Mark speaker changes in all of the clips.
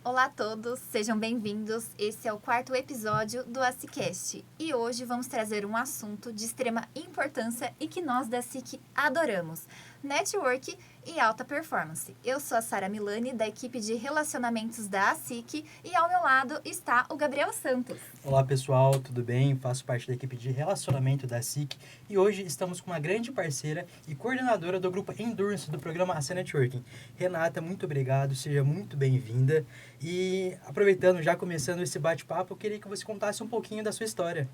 Speaker 1: Olá a todos, sejam bem-vindos. Esse é o 4º episódio do ACICast e hoje vamos trazer um assunto de extrema importância e que nós da SIC adoramos: network e alta performance. Eu sou a Sara Milani, da equipe de relacionamentos da ACIC, e ao meu lado está o Gabriel Santos.
Speaker 2: Olá pessoal, tudo bem? Faço parte da equipe de relacionamento da SIC e hoje estamos com uma grande parceira e coordenadora do grupo Endurance do programa AC Networking. Renata, muito obrigado, seja muito bem-vinda. E aproveitando, já começando esse bate-papo, eu queria que você contasse um pouquinho da sua história.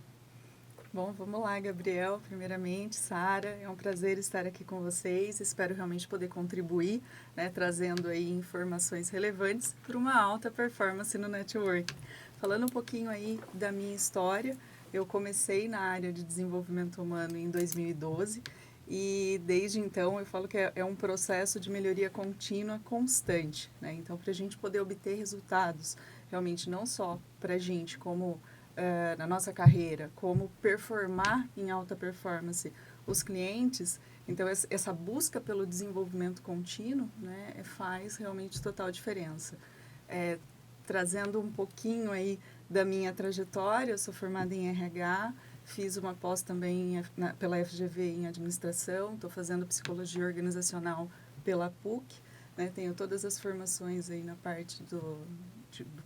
Speaker 3: Bom, vamos lá, Gabriel. Primeiramente, Sara, é um prazer estar aqui com vocês. Espero realmente poder contribuir, trazendo aí informações relevantes para uma alta performance no network. Falando um pouquinho aí da minha história, eu comecei na área de desenvolvimento humano em 2012 e desde então eu falo que é um processo de melhoria contínua, constante, né? Então, para a gente poder obter resultados, realmente não só para a gente como na nossa carreira, como performar em alta performance os clientes, então essa busca pelo desenvolvimento contínuo, né, faz realmente total diferença. Trazendo um pouquinho aí da minha trajetória, eu sou formada em RH, fiz uma pós também pela FGV em administração, estou fazendo psicologia organizacional pela PUC, né, tenho todas as formações aí na parte do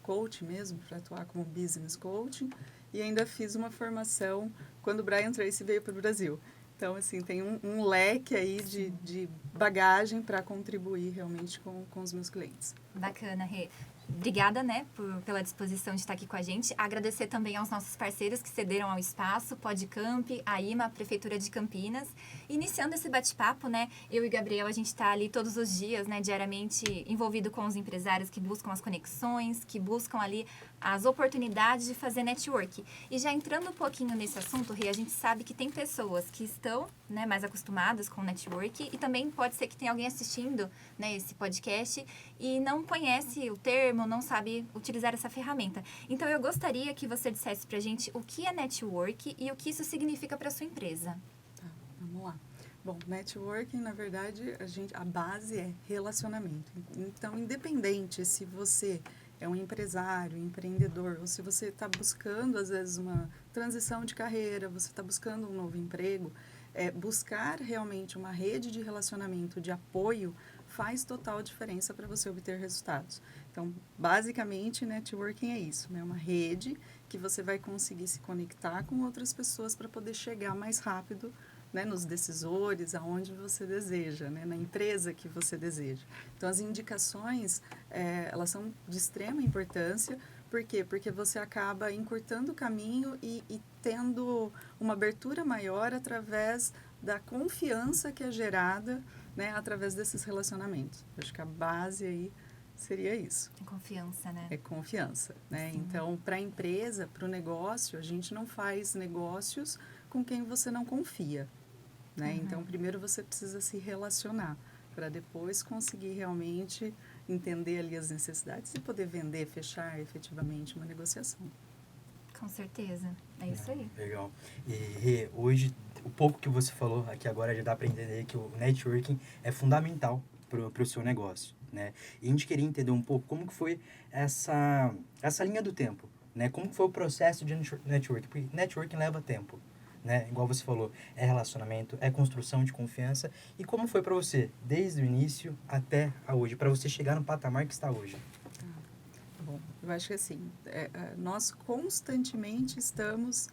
Speaker 3: coach mesmo, para atuar como business coaching, e ainda fiz uma formação quando o Brian Tracy veio para o Brasil. Então, assim, tem um leque aí de bagagem para contribuir realmente com os meus clientes.
Speaker 1: Bacana, Rê. Obrigada, pela disposição de estar aqui com a gente. Agradecer também aos nossos parceiros que cederam ao espaço, Podcamp, a IMA, a Prefeitura de Campinas. Iniciando esse bate-papo, eu e Gabriel, a gente está ali todos os dias, diariamente envolvido com os empresários que buscam as conexões, que buscam ali as oportunidades de fazer network. E já entrando um pouquinho nesse assunto, Rê, a gente sabe que tem pessoas que estão mais acostumadas com o network e também pode ser que tenha alguém assistindo esse podcast e não conhece o termo, não sabe utilizar essa ferramenta. Então, eu gostaria que você dissesse pra gente o que é network e o que isso significa para sua empresa.
Speaker 3: Tá, vamos lá. Bom, networking, na verdade, a base é relacionamento. Então, independente se você é um empresário, empreendedor, ou se você está buscando, às vezes, uma transição de carreira, você está buscando um novo emprego, buscar realmente uma rede de relacionamento, de apoio, faz total diferença para você obter resultados. Então, basicamente, networking é isso, né? Uma rede que você vai conseguir se conectar com outras pessoas para poder chegar mais rápido, né, nos decisores, aonde você deseja, né, na empresa que você deseja. Então, as indicações, elas são de extrema importância. Por quê? Porque você acaba encurtando o caminho e tendo uma abertura maior através da confiança que é gerada, né, através desses relacionamentos. Eu acho que a base aí seria isso.
Speaker 1: É confiança, né?
Speaker 3: É confiança, né?
Speaker 1: Sim.
Speaker 3: Então, para a empresa, para o negócio, a gente não faz negócios com quem você não confia, né?
Speaker 1: Uhum.
Speaker 3: Então, primeiro você precisa se relacionar para depois conseguir realmente entender ali as necessidades e poder vender, fechar efetivamente uma negociação.
Speaker 1: Com certeza, é isso aí.
Speaker 2: Legal. E hoje, o pouco que você falou aqui agora já dá para entender que o networking é fundamental para o seu negócio, né? E a gente queria entender um pouco como que foi essa linha do tempo, né? Como que foi o processo de networking? Porque networking leva tempo, né? Igual você falou, é relacionamento, é construção de confiança. E como foi para você, desde o início até hoje, para você chegar no patamar que está hoje?
Speaker 3: Bom, eu acho que assim, nós constantemente estamos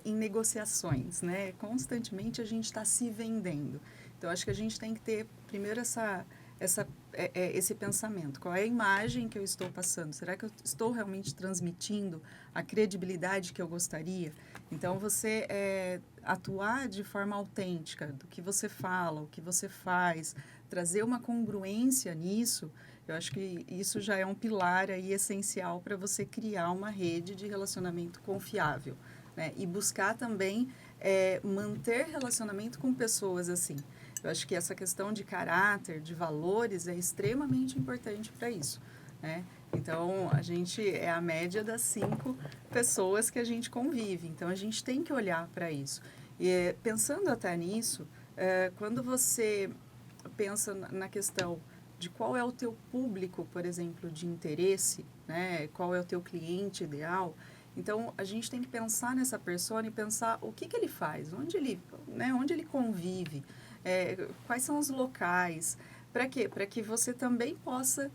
Speaker 3: em negociações, né? Constantemente a gente está se vendendo. Então, acho que a gente tem que ter, primeiro, esse pensamento. Qual é a imagem que eu estou passando? Será que eu estou realmente transmitindo a credibilidade que eu gostaria? Então, você atuar de forma autêntica do que você fala, o que você faz, trazer uma congruência nisso, eu acho que isso já é um pilar aí essencial para você criar uma rede de relacionamento confiável, né? E buscar também manter relacionamento com pessoas assim. Eu acho que essa questão de caráter, de valores, é extremamente importante para isso, né? Então, a gente é a média das 5 pessoas que a gente convive. Então, a gente tem que olhar para isso. E pensando até nisso, quando você pensa na questão de qual é o teu público, por exemplo, de interesse, né? Qual é o teu cliente ideal. Então, a gente tem que pensar nessa persona e pensar o que ele faz, onde ele convive, quais são os locais. Para quê? Para que você também possa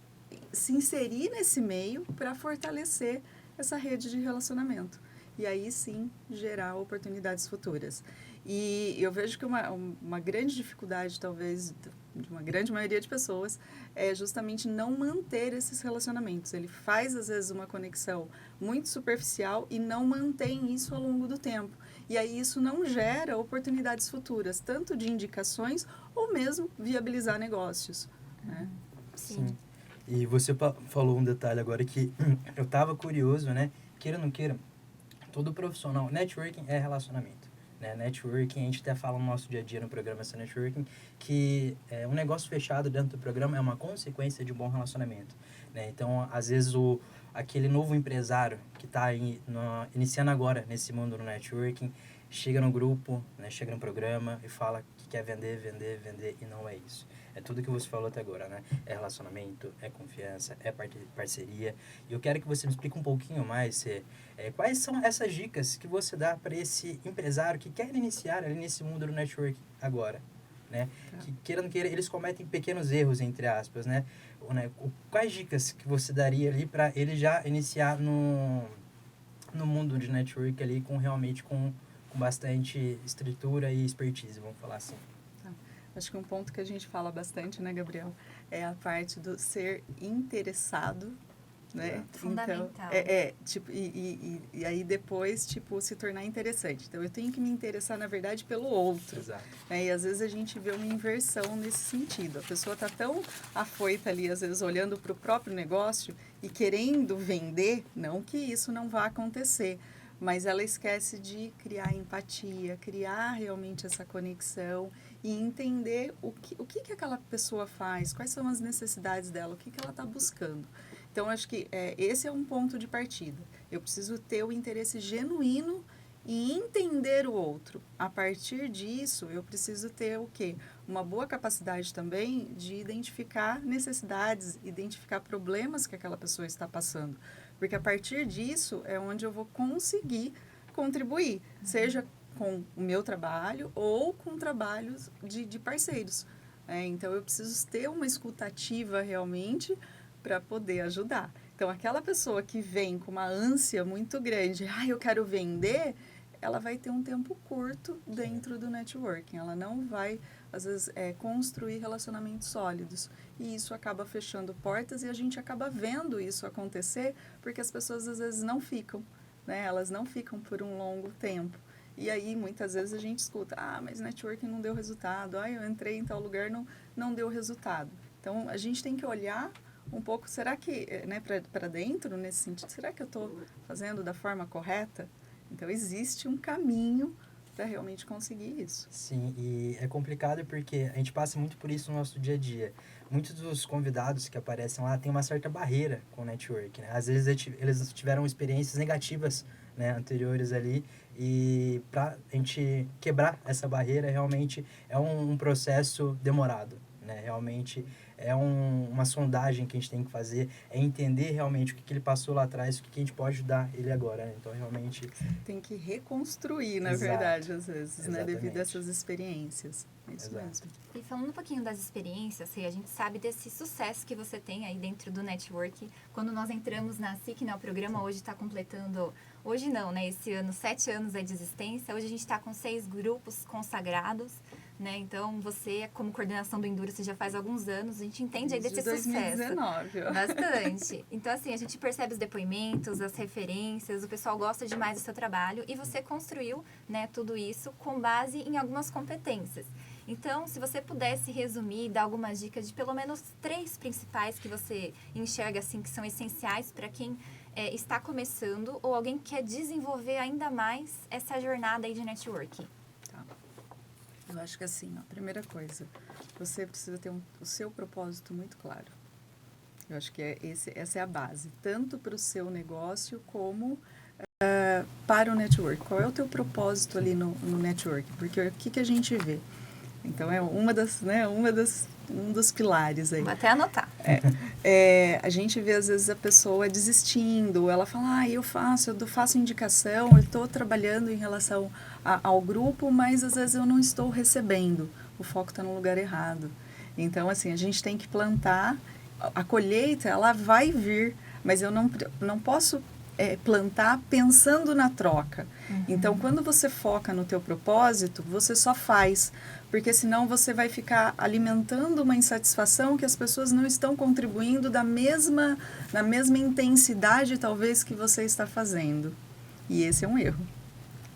Speaker 3: se inserir nesse meio para fortalecer essa rede de relacionamento. E aí sim gerar oportunidades futuras. E eu vejo que uma grande dificuldade, talvez, de uma grande maioria de pessoas, é justamente não manter esses relacionamentos. Ele faz, às vezes, uma conexão muito superficial e não mantém isso ao longo do tempo. E aí isso não gera oportunidades futuras, tanto de indicações ou mesmo viabilizar negócios. Né?
Speaker 1: Sim.
Speaker 2: E você falou um detalhe agora que eu estava curioso, né? Queira ou não queira, todo profissional, networking é relacionamento. Né? Networking, a gente até fala no nosso dia a dia no programa essa networking, que um negócio fechado dentro do programa é uma consequência de um bom relacionamento. Né? Então, às vezes, aquele novo empresário que está iniciando agora nesse mundo do networking, chega no grupo, né? Chega no programa e fala que quer vender, e não é isso. É tudo que você falou até agora, né? É relacionamento, é confiança, é parceria. E eu quero que você me explique um pouquinho mais quais são essas dicas que você dá para esse empresário que quer iniciar ali nesse mundo do network agora, né? Tá. Que, queira ou não queira, eles cometem pequenos erros, entre aspas, né? Quais dicas que você daria ali para ele já iniciar no mundo de network ali com bastante estrutura e expertise, vamos falar assim?
Speaker 3: Acho que um ponto que a gente fala bastante, né, Gabriel, é a parte do ser interessado, né?
Speaker 1: Fundamental.
Speaker 3: Então, e aí depois, se tornar interessante. Então, eu tenho que me interessar, na verdade, pelo outro.
Speaker 2: Exato.
Speaker 3: Né? E às vezes a gente vê uma inversão nesse sentido. A pessoa está tão afoita ali, às vezes, olhando para o próprio negócio e querendo vender, não que isso não vá acontecer, mas ela esquece de criar empatia, criar realmente essa conexão e entender o que aquela pessoa faz, quais são as necessidades dela, o que ela está buscando. Então, acho que esse é um ponto de partida. Eu preciso ter o interesse genuíno e entender o outro. A partir disso, eu preciso ter o quê? Uma boa capacidade também de identificar necessidades, identificar problemas que aquela pessoa está passando. Porque a partir disso é onde eu vou conseguir contribuir, seja com o meu trabalho ou com trabalhos de parceiros. Então, eu preciso ter uma escutativa realmente para poder ajudar. Então, aquela pessoa que vem com uma ânsia muito grande, eu quero vender, ela vai ter um tempo curto dentro do networking. Ela não vai, às vezes, construir relacionamentos sólidos. E isso acaba fechando portas e a gente acaba vendo isso acontecer porque as pessoas, às vezes, não ficam. Né? Elas não ficam por um longo tempo. E aí, muitas vezes, a gente escuta, mas networking não deu resultado, eu entrei em tal lugar, não deu resultado. Então, a gente tem que olhar um pouco, será que, né, para dentro, nesse sentido, será que eu estou fazendo da forma correta? Então, existe um caminho para realmente conseguir isso.
Speaker 2: Sim, e é complicado porque a gente passa muito por isso no nosso dia a dia. Muitos dos convidados que aparecem lá têm uma certa barreira com o network, né? Às vezes eles tiveram experiências negativas, né, anteriores ali, e para a gente quebrar essa barreira realmente é um processo demorado, né? Realmente é uma sondagem que a gente tem que fazer, é entender realmente o que ele passou lá atrás, o que a gente pode ajudar ele agora, né? Então, realmente...
Speaker 3: Tem que reconstruir, na verdade, às vezes, né? Devido a essas experiências. Isso mesmo.
Speaker 1: E falando um pouquinho das experiências, a gente sabe desse sucesso que você tem aí dentro do network. Quando nós entramos na SIC, né, o programa hoje está completando... Hoje não, né? Esse ano, 7 anos aí de existência. Hoje a gente está com 6 grupos consagrados, né? Então, você, como coordenação do Enduro, você já faz alguns anos. A gente entende aí desse sucesso.
Speaker 3: 2019.
Speaker 1: Bastante. Então, assim, a gente percebe os depoimentos, as referências, o pessoal gosta demais do seu trabalho e você construiu, né, tudo isso com base em algumas competências. Então, se você pudesse resumir, dar algumas dicas de pelo menos 3 principais que você enxerga, assim, que são essenciais para quem está começando ou alguém que quer desenvolver ainda mais essa jornada aí de networking.
Speaker 3: Tá. Eu acho que assim, a primeira coisa, você precisa ter o seu propósito muito claro. Eu acho que essa é a base, tanto para o seu negócio como para o network. Qual é o teu propósito ali no network? Porque o que a gente vê? Então, é um dos pilares aí.
Speaker 1: Vou até anotar.
Speaker 3: A gente vê, às vezes, a pessoa desistindo. Ela fala, eu faço indicação, eu estou trabalhando em relação ao grupo, mas, às vezes, eu não estou recebendo. O foco está no lugar errado. Então, assim, a gente tem que plantar. A colheita, ela vai vir, mas eu não posso plantar pensando na troca. Então, quando você foca no teu propósito, você só faz, porque senão você vai ficar alimentando uma insatisfação que as pessoas não estão contribuindo na mesma intensidade, talvez, que você está fazendo. E esse é um erro,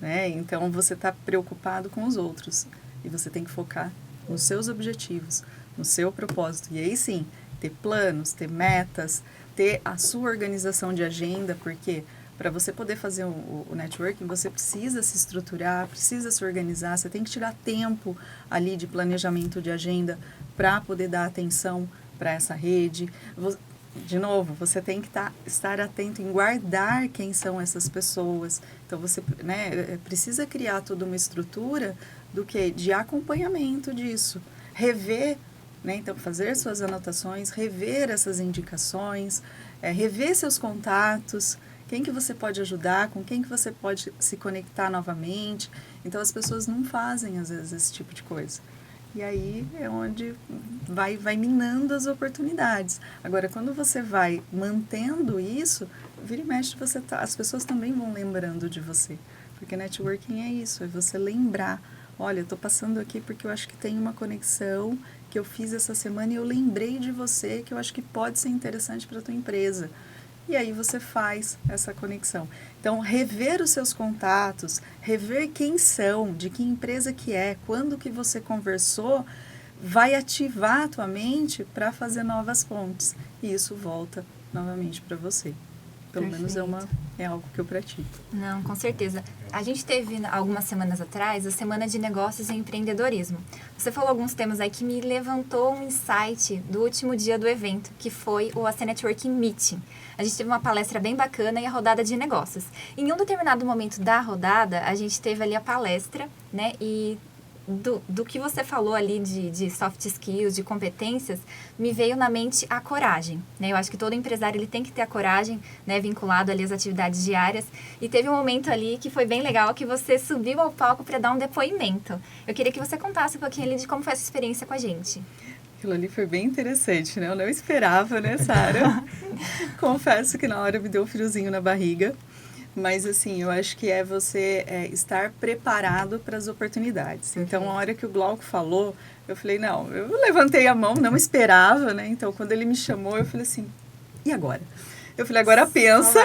Speaker 3: né? Então, você está preocupado com os outros e você tem que focar nos seus objetivos, no seu propósito. E aí, sim, ter planos, ter metas, ter a sua organização de agenda, porque para você poder fazer o networking, você precisa se estruturar, precisa se organizar, você tem que tirar tempo ali de planejamento de agenda para poder dar atenção para essa rede. De novo, você tem que estar atento em guardar quem são essas pessoas. Então, você precisa criar toda uma estrutura de acompanhamento disso. Rever, então, fazer suas anotações, rever essas indicações, rever seus contatos, quem que você pode ajudar, com quem que você pode se conectar novamente. Então, as pessoas não fazem, às vezes, esse tipo de coisa. E aí é onde vai minando as oportunidades. Agora, quando você vai mantendo isso, vira e mexe, as pessoas também vão lembrando de você. Porque networking é isso, é você lembrar. Olha, eu estou passando aqui porque eu acho que tem uma conexão que eu fiz essa semana e eu lembrei de você, que eu acho que pode ser interessante para a tua empresa. E aí você faz essa conexão. Então, rever os seus contatos, rever quem são, de que empresa que é, quando que você conversou, vai ativar a tua mente para fazer novas pontes. E isso volta novamente para você. Pelo menos é algo que eu pratico.
Speaker 1: Não, com certeza. A gente teve, algumas semanas atrás, a Semana de Negócios e Empreendedorismo. Você falou alguns temas aí que me levantou um insight do último dia do evento, que foi o AC Networking Meeting. A gente teve uma palestra bem bacana e a rodada de negócios. Em um determinado momento da rodada, a gente teve ali a palestra, né? E do que você falou ali de soft skills, de competências, me veio na mente a coragem, né? Eu acho que todo empresário ele tem que ter a coragem, né? Vinculado ali às atividades diárias. E teve um momento ali que foi bem legal, que você subiu ao palco para dar um depoimento. Eu queria que você contasse um pouquinho ali de como foi essa experiência com a gente.
Speaker 3: Aquilo ali foi bem interessante, né? Eu não esperava, né, Sara? Confesso que na hora me deu um friozinho na barriga. Mas, assim, eu acho que é você estar preparado para as oportunidades. Então, a hora que o Glauco falou, eu falei, não, eu levantei a mão, não esperava, né? Então, quando ele me chamou, eu falei assim, e agora? Eu falei, agora pensa,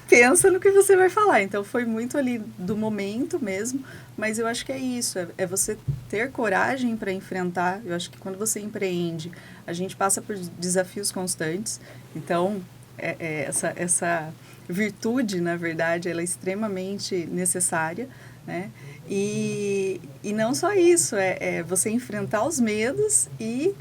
Speaker 3: pensa no que você vai falar. Então, foi muito ali do momento mesmo, mas eu acho que é isso, é você ter coragem para enfrentar. Eu acho que quando você empreende, a gente passa por desafios constantes. Então, essa virtude, na verdade, ela é extremamente necessária, né? E não só isso, é você enfrentar os medos e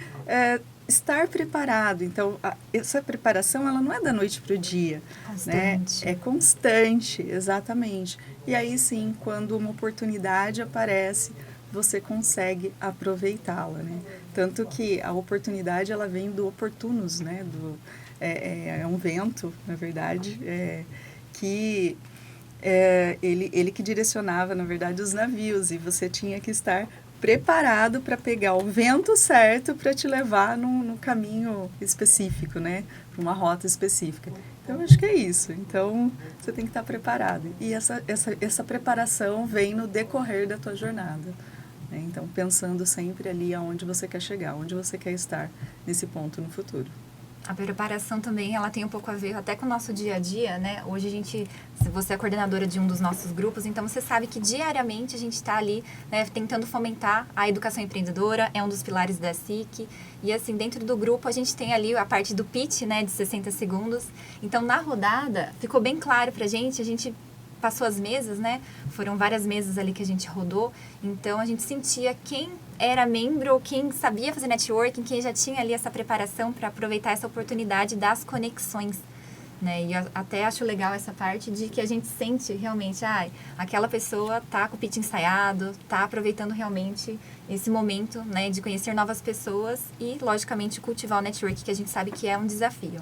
Speaker 3: estar preparado. Então, essa preparação, ela não é da noite para o dia.
Speaker 1: Constante.
Speaker 3: Né? É constante, exatamente. E aí, sim, quando uma oportunidade aparece, você consegue aproveitá-la, né? Tanto que a oportunidade, ela vem do oportunus, né? É um vento, na verdade, que ele que direcionava, na verdade, os navios, e você tinha que estar preparado para pegar o vento certo para te levar num caminho específico, né? Para uma rota específica. Então, acho que é isso. Então, você tem que estar preparado. E essa preparação vem no decorrer da tua jornada. Né? Então, pensando sempre ali aonde você quer chegar, onde você quer estar nesse ponto no futuro.
Speaker 1: A preparação também, ela tem um pouco a ver até com o nosso dia a dia, né? Hoje você é coordenadora de um dos nossos grupos, então você sabe que diariamente a gente está ali, né, tentando fomentar a educação empreendedora, é um dos pilares da SIC. E assim, dentro do grupo a gente tem ali a parte do pitch, né, de 60 segundos. Então, na rodada, ficou bem claro pra gente, a gente passou as mesas, né? Foram várias mesas ali que a gente rodou. Então, a gente sentia quem era membro ou quem sabia fazer networking, quem já tinha ali essa preparação para aproveitar essa oportunidade das conexões, né? E até acho legal essa parte de que a gente sente realmente, aquela pessoa tá com o pitch ensaiado, tá aproveitando realmente esse momento, né, de conhecer novas pessoas e, logicamente, cultivar o network, que a gente sabe que é um desafio.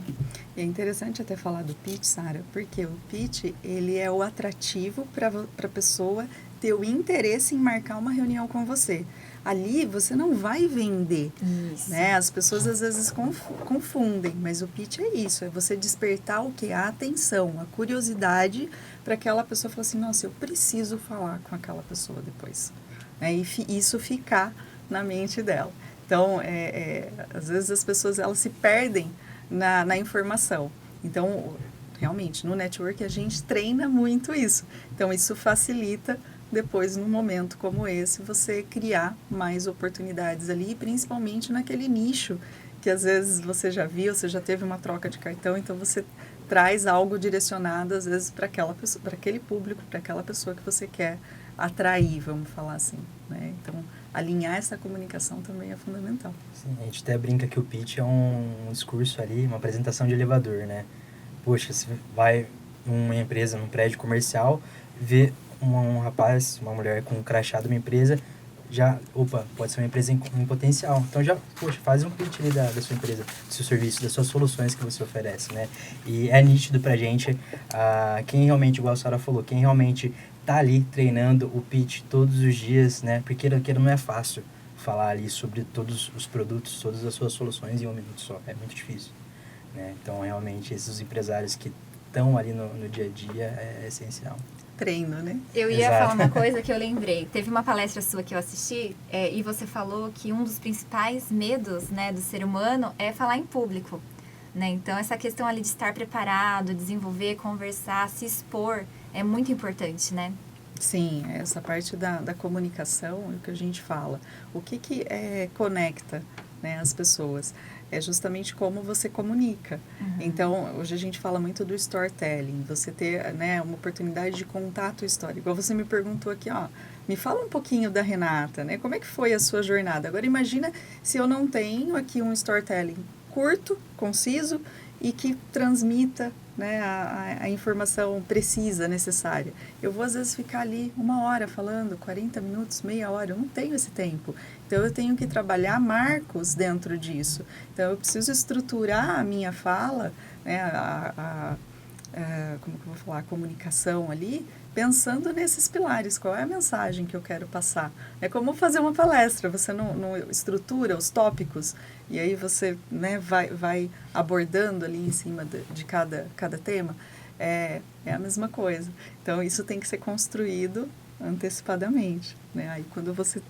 Speaker 3: E é interessante até falar do pitch, Sara, porque o pitch, ele é o atrativo para a pessoa ter o interesse em marcar uma reunião com você. Ali você não vai vender,
Speaker 1: Isso.
Speaker 3: né? As pessoas às vezes confundem, mas o pitch é isso, é você despertar o quê? A atenção, a curiosidade para aquela pessoa falar assim, nossa, eu preciso falar com aquela pessoa depois. Né? E isso ficar na mente dela. Então, às vezes as pessoas elas se perdem na informação. Então, realmente, no network a gente treina muito isso. Então, isso facilita depois, num momento como esse, você criar mais oportunidades ali, principalmente naquele nicho que às vezes você já viu, você já teve uma troca de cartão, então você traz algo direcionado, às vezes, para aquela pessoa, para aquele público, para aquela pessoa que você quer atrair, vamos falar assim, né? Então, alinhar essa comunicação também é fundamental.
Speaker 2: Sim, a gente até brinca que o pitch é um discurso ali, uma apresentação de elevador, né? Poxa, você vai numa empresa, num prédio comercial, vê um rapaz, uma mulher com um crachá de uma empresa, pode ser uma empresa em potencial. Então poxa, faz um pitch ali da sua empresa, do seu serviço, das suas soluções que você oferece, né? E é nítido pra gente, quem realmente, igual a Sara falou, quem realmente tá ali treinando o pitch todos os dias, né? Porque não é fácil falar ali sobre todos os produtos, todas as suas soluções em um minuto só. É muito difícil, né? Então, realmente, esses empresários que estão ali no dia a dia é essencial.
Speaker 3: Treino, né?
Speaker 1: Eu ia
Speaker 2: Exato.
Speaker 1: falar uma coisa que eu lembrei. Teve uma palestra sua que eu assisti e você falou que um dos principais medos, né, do ser humano é falar em público, né? Então, essa questão ali de estar preparado, desenvolver, conversar, se expor, é muito importante, né?
Speaker 3: Sim, essa parte da comunicação é o que a gente fala. O que conecta, né, as pessoas? É justamente como você comunica. Então, hoje a gente fala muito do storytelling, você ter, né, uma oportunidade de contar a tua história. Igual você me perguntou aqui, me fala um pouquinho da Renata, né? Como é que foi a sua jornada? Agora, imagina se eu não tenho aqui um storytelling curto, conciso e que transmita, né, a informação precisa, necessária. Eu vou, às vezes, ficar ali 1 hora falando, 40 minutos, meia hora, eu não tenho esse tempo. Então, eu tenho que trabalhar marcos dentro disso. Então, eu preciso estruturar a minha fala, né, como que eu vou falar, a comunicação ali, pensando nesses pilares, qual é a mensagem que eu quero passar. É como fazer uma palestra, você não estrutura os tópicos, e aí você, né, vai abordando ali em cima de cada tema, é a mesma coisa. Então, isso tem que ser construído antecipadamente, né? Aí, quando você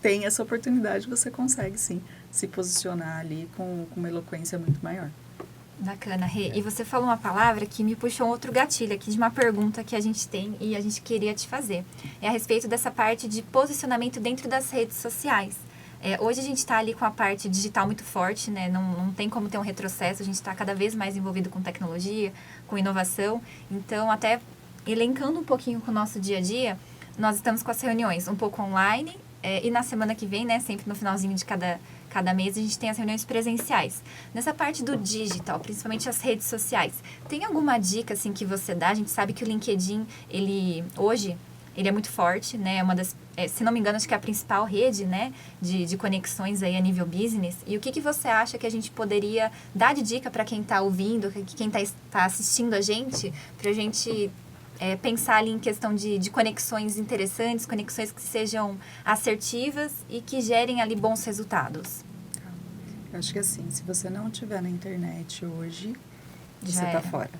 Speaker 3: tem essa oportunidade, você consegue, sim, se posicionar ali com uma eloquência muito maior.
Speaker 1: Bacana, Rê. E você falou uma palavra que me puxou um outro gatilho aqui de uma pergunta que a gente tem e a gente queria te fazer. É a respeito dessa parte de posicionamento dentro das redes sociais. Hoje a gente está ali com a parte digital muito forte, né? Não tem como ter um retrocesso, a gente está cada vez mais envolvido com tecnologia, com inovação. Então, até elencando um pouquinho com o nosso dia a dia, nós estamos com as reuniões um pouco online e na semana que vem, né? Sempre no finalzinho de cada mês a gente tem as reuniões presenciais. Nessa parte do digital, principalmente as redes sociais, tem alguma dica assim que você dá? A gente sabe que o LinkedIn, hoje é muito forte, né? É uma das, se não me engano, acho que é a principal rede, né, de conexões aí a nível business. E o que você acha que a gente poderia dar de dica para quem está ouvindo, quem está assistindo a gente, para a gente pensar ali em questão de conexões interessantes, conexões que sejam assertivas e que gerem ali bons resultados?
Speaker 3: Eu acho que assim, se você não estiver na internet hoje, você
Speaker 1: Já
Speaker 3: está
Speaker 1: era.
Speaker 3: fora.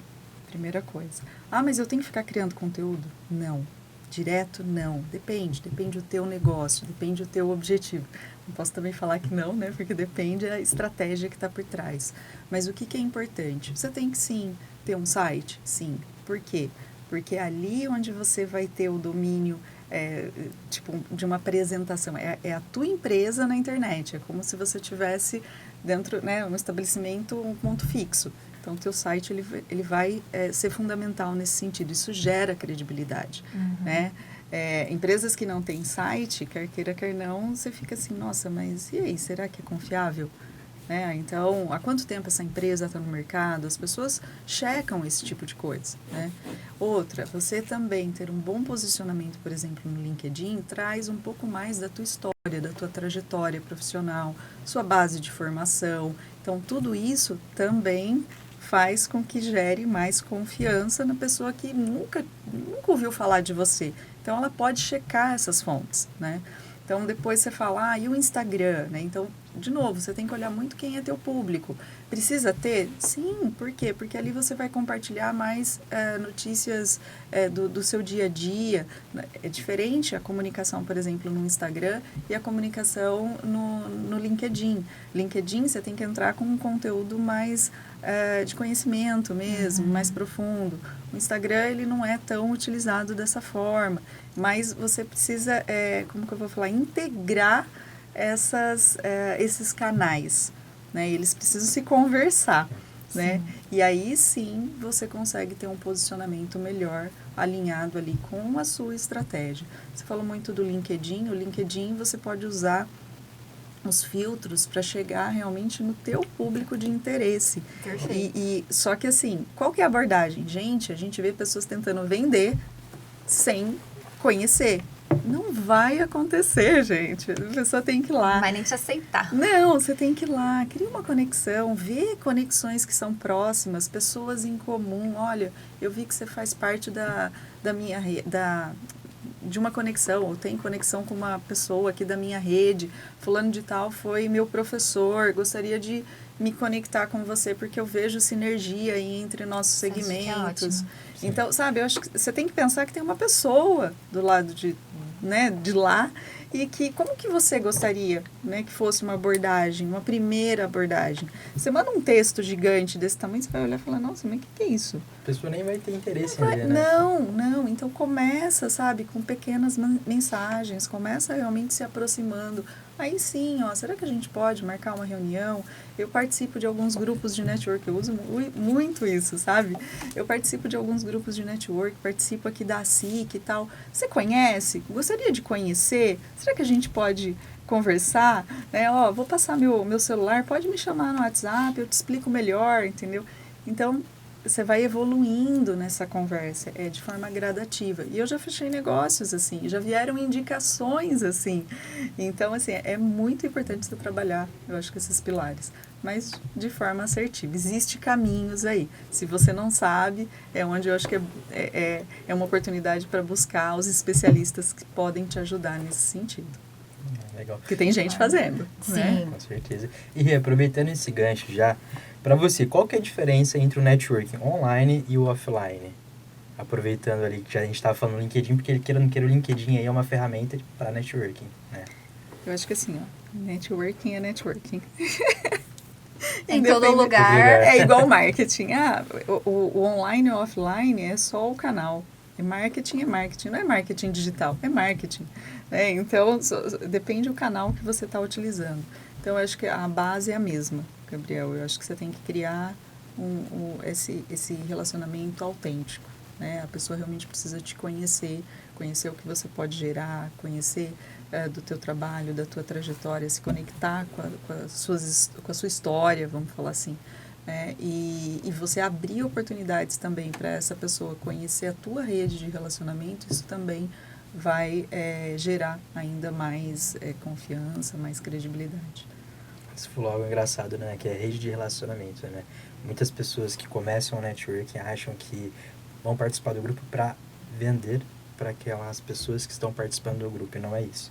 Speaker 3: Primeira coisa. Mas eu tenho que ficar criando conteúdo? Não. Direto, não. Depende do teu negócio, depende do teu objetivo. Não posso também falar que não, né? Porque depende da estratégia que está por trás. Mas o que é importante? Você tem que, sim, ter um site? Sim. Por quê? Porque é ali onde você vai ter o domínio, de uma apresentação. É a tua empresa na internet. É como se você tivesse dentro, né, um estabelecimento, um ponto fixo. Então, o teu site ele vai ser fundamental nesse sentido. Isso gera credibilidade, né? Empresas que não têm site, quer queira, quer não, você fica assim, nossa, mas e aí, será que é confiável? né? Então, há quanto tempo essa empresa está no mercado? As pessoas checam esse tipo de coisa, né? Outra, você também ter um bom posicionamento, por exemplo, no LinkedIn, traz um pouco mais da tua história, da tua trajetória profissional, sua base de formação. Então, tudo isso também faz com que gere mais confiança na pessoa que nunca ouviu falar de você. Então, ela pode checar essas fontes, né? Então, depois você fala, e o Instagram, né? Então, de novo, você tem que olhar muito quem é teu público. Precisa ter? Sim, por quê? Porque ali você vai compartilhar mais notícias do seu dia a dia. É diferente a comunicação, por exemplo, no Instagram e a comunicação no LinkedIn. LinkedIn, você tem que entrar com um conteúdo mais de conhecimento mesmo, mais profundo. O Instagram, ele não é tão utilizado dessa forma, mas você precisa, como que eu vou falar, integrar esses canais, né? Eles precisam se conversar, né? E aí sim você consegue ter um posicionamento melhor alinhado ali com a sua estratégia. Você falou muito do LinkedIn. O LinkedIn você pode usar os filtros para chegar realmente no teu público de interesse.
Speaker 1: Perfeito.
Speaker 3: Só que assim, qual que é a abordagem? A gente vê pessoas tentando vender sem conhecer. Não vai acontecer, gente. A pessoa tem que ir lá.
Speaker 1: Não vai nem te aceitar.
Speaker 3: Não, você tem que ir lá, cria uma conexão, vê conexões que são próximas, pessoas em comum. Olha, eu vi que você faz parte de uma conexão, ou tem conexão com uma pessoa aqui da minha rede, fulano de tal foi meu professor, gostaria de me conectar com você porque eu vejo sinergia aí entre nossos segmentos. Então, sabe, eu acho que você tem que pensar que tem uma pessoa do lado de lá, e que como que você gostaria, né, que fosse uma abordagem, uma primeira abordagem. Você manda um texto gigante desse tamanho, você vai olhar e falar, nossa, mas o que é isso?
Speaker 2: A pessoa nem vai ter interesse em ler, né?
Speaker 3: Não. Então começa, sabe, com pequenas mensagens, começa realmente se aproximando. Aí sim, será que a gente pode marcar uma reunião? Eu participo de alguns grupos de network, eu uso muito isso, sabe? Eu participo de alguns grupos de network, participo aqui da SIC e tal. Você conhece? Gostaria de conhecer? Será que a gente pode conversar? Vou passar meu celular, pode me chamar no WhatsApp, eu te explico melhor, entendeu? Então, você vai evoluindo nessa conversa, de forma gradativa. E eu já fechei negócios assim, já vieram indicações assim. Então, assim, é muito importante você trabalhar, eu acho, com esses pilares, mas de forma assertiva. Existem caminhos aí. Se você não sabe, é onde eu acho que é uma oportunidade para buscar os especialistas que podem te ajudar nesse sentido.
Speaker 2: Legal.
Speaker 3: Porque tem gente fazendo, né?
Speaker 2: Com certeza. E aproveitando esse gancho já, para você, qual que é a diferença entre o networking online e o offline? Aproveitando ali que já a gente estava falando do LinkedIn, porque queira ou não queira, o LinkedIn aí é uma ferramenta para networking, né?
Speaker 3: Eu acho que assim, networking é networking.
Speaker 1: Em todo lugar.
Speaker 3: É igual marketing. O online e o offline é só o canal. E marketing é marketing, não é marketing digital, é marketing. Né? Então, depende do canal que você está utilizando. Então, eu acho que a base é a mesma, Gabriel. Eu acho que você tem que criar esse relacionamento autêntico. Né? A pessoa realmente precisa te conhecer o que você pode gerar, conhecer do teu trabalho, da tua trajetória, se conectar com a sua história, vamos falar assim. E você abrir oportunidades também para essa pessoa conhecer a tua rede de relacionamento, isso também vai gerar ainda mais confiança, mais credibilidade.
Speaker 2: Você falou algo engraçado, né? Que é a rede de relacionamento, né? Muitas pessoas que começam o networking acham que vão participar do grupo para vender para aquelas pessoas que estão participando do grupo, e não é isso.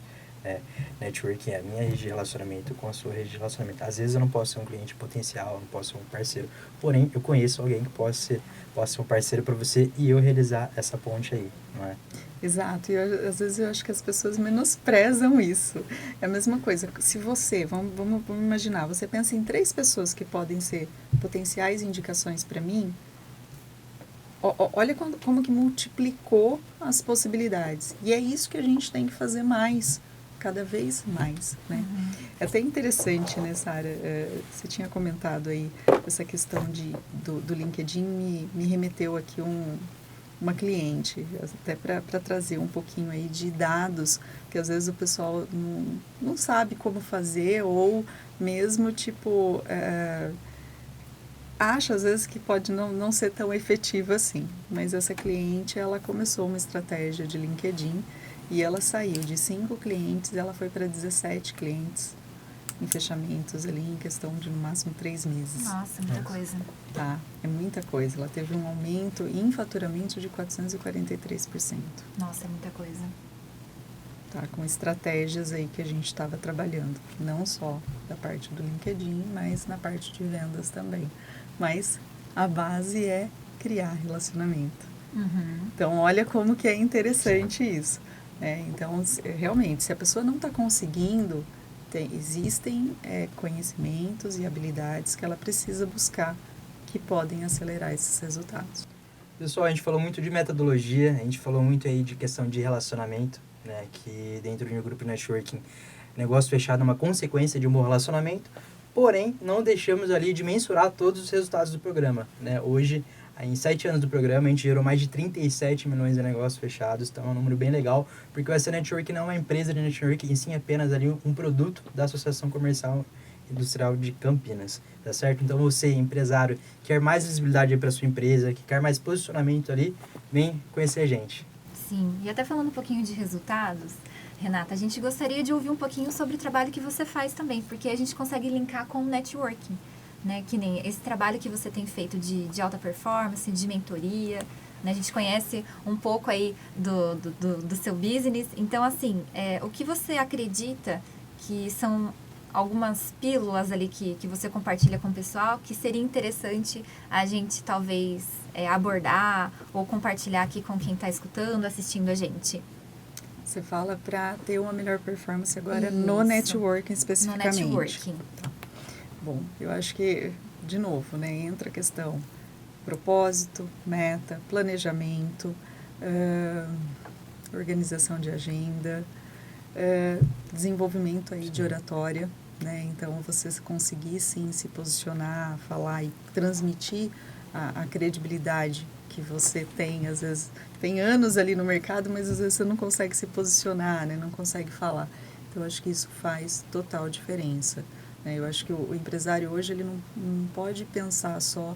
Speaker 2: Networking é a minha rede de relacionamento com a sua rede de relacionamento. Às vezes eu não posso ser um cliente potencial, não posso ser um parceiro, porém eu conheço alguém que possa ser um parceiro para você e eu realizar essa ponte aí, não é?
Speaker 3: Exato, e às vezes eu acho que as pessoas menosprezam isso. É a mesma coisa, se você, vamos imaginar, você pensa em 3 pessoas que podem ser potenciais indicações para mim, olha como que multiplicou as possibilidades. E é isso que a gente tem que fazer mais, cada vez mais, né? É até interessante, né, Sara? Você tinha comentado aí essa questão do LinkedIn, me remeteu aqui uma cliente, até para trazer um pouquinho aí de dados, que às vezes o pessoal não sabe como fazer, ou mesmo, tipo, acha às vezes que pode não ser tão efetivo assim. Mas essa cliente, ela começou uma estratégia de LinkedIn e ela saiu de 5 clientes, ela foi para 17 clientes em fechamentos ali em questão de no máximo 3 meses.
Speaker 1: Nossa, muita coisa.
Speaker 3: Tá, é muita coisa. Ela teve um aumento em faturamento de 443%.
Speaker 1: Nossa, é muita coisa.
Speaker 3: Tá, com estratégias aí que a gente estava trabalhando, não só da parte do LinkedIn, mas na parte de vendas também. Mas a base é criar relacionamento.
Speaker 1: Uhum.
Speaker 3: Então, olha como que é interessante isso. Então, realmente, se a pessoa não está conseguindo, existem conhecimentos e habilidades que ela precisa buscar que podem acelerar esses resultados.
Speaker 2: Pessoal, a gente falou muito de metodologia, a gente falou muito aí de questão de relacionamento, né? Que dentro de um grupo networking, negócio fechado é uma consequência de um bom relacionamento, porém, não deixamos ali de mensurar todos os resultados do programa, né? Hoje, em 7 anos do programa, a gente gerou mais de 37 milhões de negócios fechados, então é um número bem legal, porque o SC Network não é uma empresa de networking, e sim apenas ali um produto da Associação Comercial Industrial de Campinas, tá certo? Então você, empresário, quer mais visibilidade para sua empresa, que quer mais posicionamento ali, vem conhecer a gente.
Speaker 1: Sim, e até falando um pouquinho de resultados, Renata, a gente gostaria de ouvir um pouquinho sobre o trabalho que você faz também, porque a gente consegue linkar com o networking, né? Que nem esse trabalho que você tem feito de alta performance, de mentoria, né? A gente conhece um pouco aí do seu business. Então, assim, o que você acredita que são algumas pílulas ali que você compartilha com o pessoal que seria interessante a gente talvez abordar ou compartilhar aqui com quem está escutando, assistindo a gente?
Speaker 3: Você fala para ter uma melhor performance agora
Speaker 1: Isso.
Speaker 3: no networking especificamente.
Speaker 1: No networking.
Speaker 3: Tá. Bom, eu acho que, de novo, né, entra a questão propósito, meta, planejamento, organização de agenda, desenvolvimento aí de oratória, né? Então, você conseguir, sim, se posicionar, falar e transmitir a credibilidade que você tem, às vezes, tem anos ali no mercado, mas às vezes você não consegue se posicionar, né? Não consegue falar. Então, eu acho que isso faz total diferença. Eu acho que o empresário hoje, ele não pode pensar só,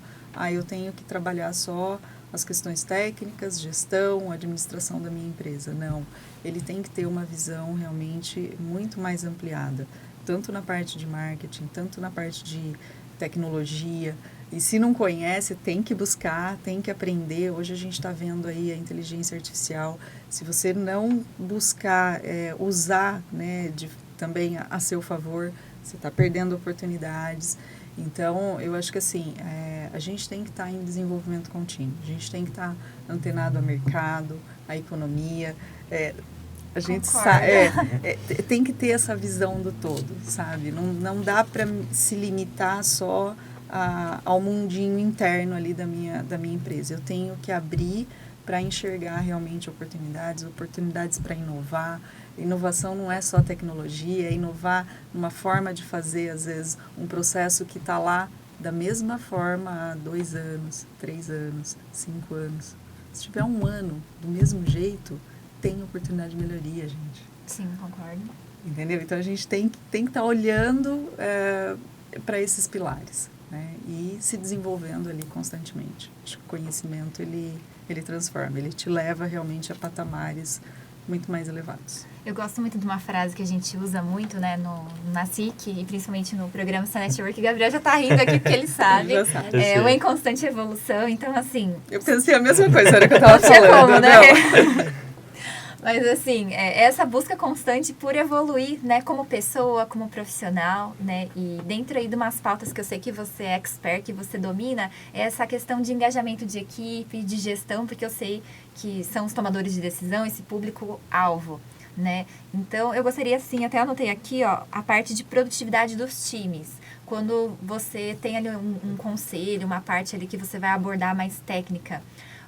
Speaker 3: eu tenho que trabalhar só as questões técnicas, gestão, administração da minha empresa. Não, ele tem que ter uma visão realmente muito mais ampliada, tanto na parte de marketing, tanto na parte de tecnologia. E se não conhece, tem que buscar, tem que aprender. Hoje a gente está vendo aí a inteligência artificial. Se você não buscar usar, né, também a seu favor, você está perdendo oportunidades. Então, eu acho que assim, a gente tem que estar em desenvolvimento contínuo. A gente tem que estar antenado ao mercado, à economia. A gente tem que ter essa visão do todo, sabe? Não dá para se limitar só ao mundinho interno ali da minha empresa. Eu tenho que abrir para enxergar realmente oportunidades para inovar. Inovação não é só tecnologia, é inovar numa forma de fazer, às vezes, um processo que está lá da mesma forma há 2 anos, 3 anos, 5 anos. Se tiver 1 ano do mesmo jeito, tem oportunidade de melhoria, gente.
Speaker 1: Sim, concordo.
Speaker 3: Entendeu? Então, a gente tem que estar olhando para esses pilares, né? E se desenvolvendo ali constantemente. Acho que o conhecimento, ele transforma, ele te leva realmente a patamares muito mais elevados.
Speaker 1: Eu gosto muito de uma frase que a gente usa muito, né, na SIC e principalmente no programa Sun Network. O Gabriel já tá rindo aqui porque ele sabe.
Speaker 3: Já sabe.
Speaker 1: Ou em constante evolução. Então, assim...
Speaker 3: Eu pensei a mesma coisa, era que eu tava falando.
Speaker 1: Como, né? Mas, assim, essa busca constante por evoluir, né, como pessoa, como profissional, né, e dentro aí de umas pautas que eu sei que você é expert, que você domina, é essa questão de engajamento de equipe, de gestão, porque eu sei que são os tomadores de decisão, esse público-alvo, né. Então, eu gostaria, assim, até anotei aqui, ó, a parte de produtividade dos times. Quando você tem ali um conselho, uma parte ali que você vai abordar mais técnica.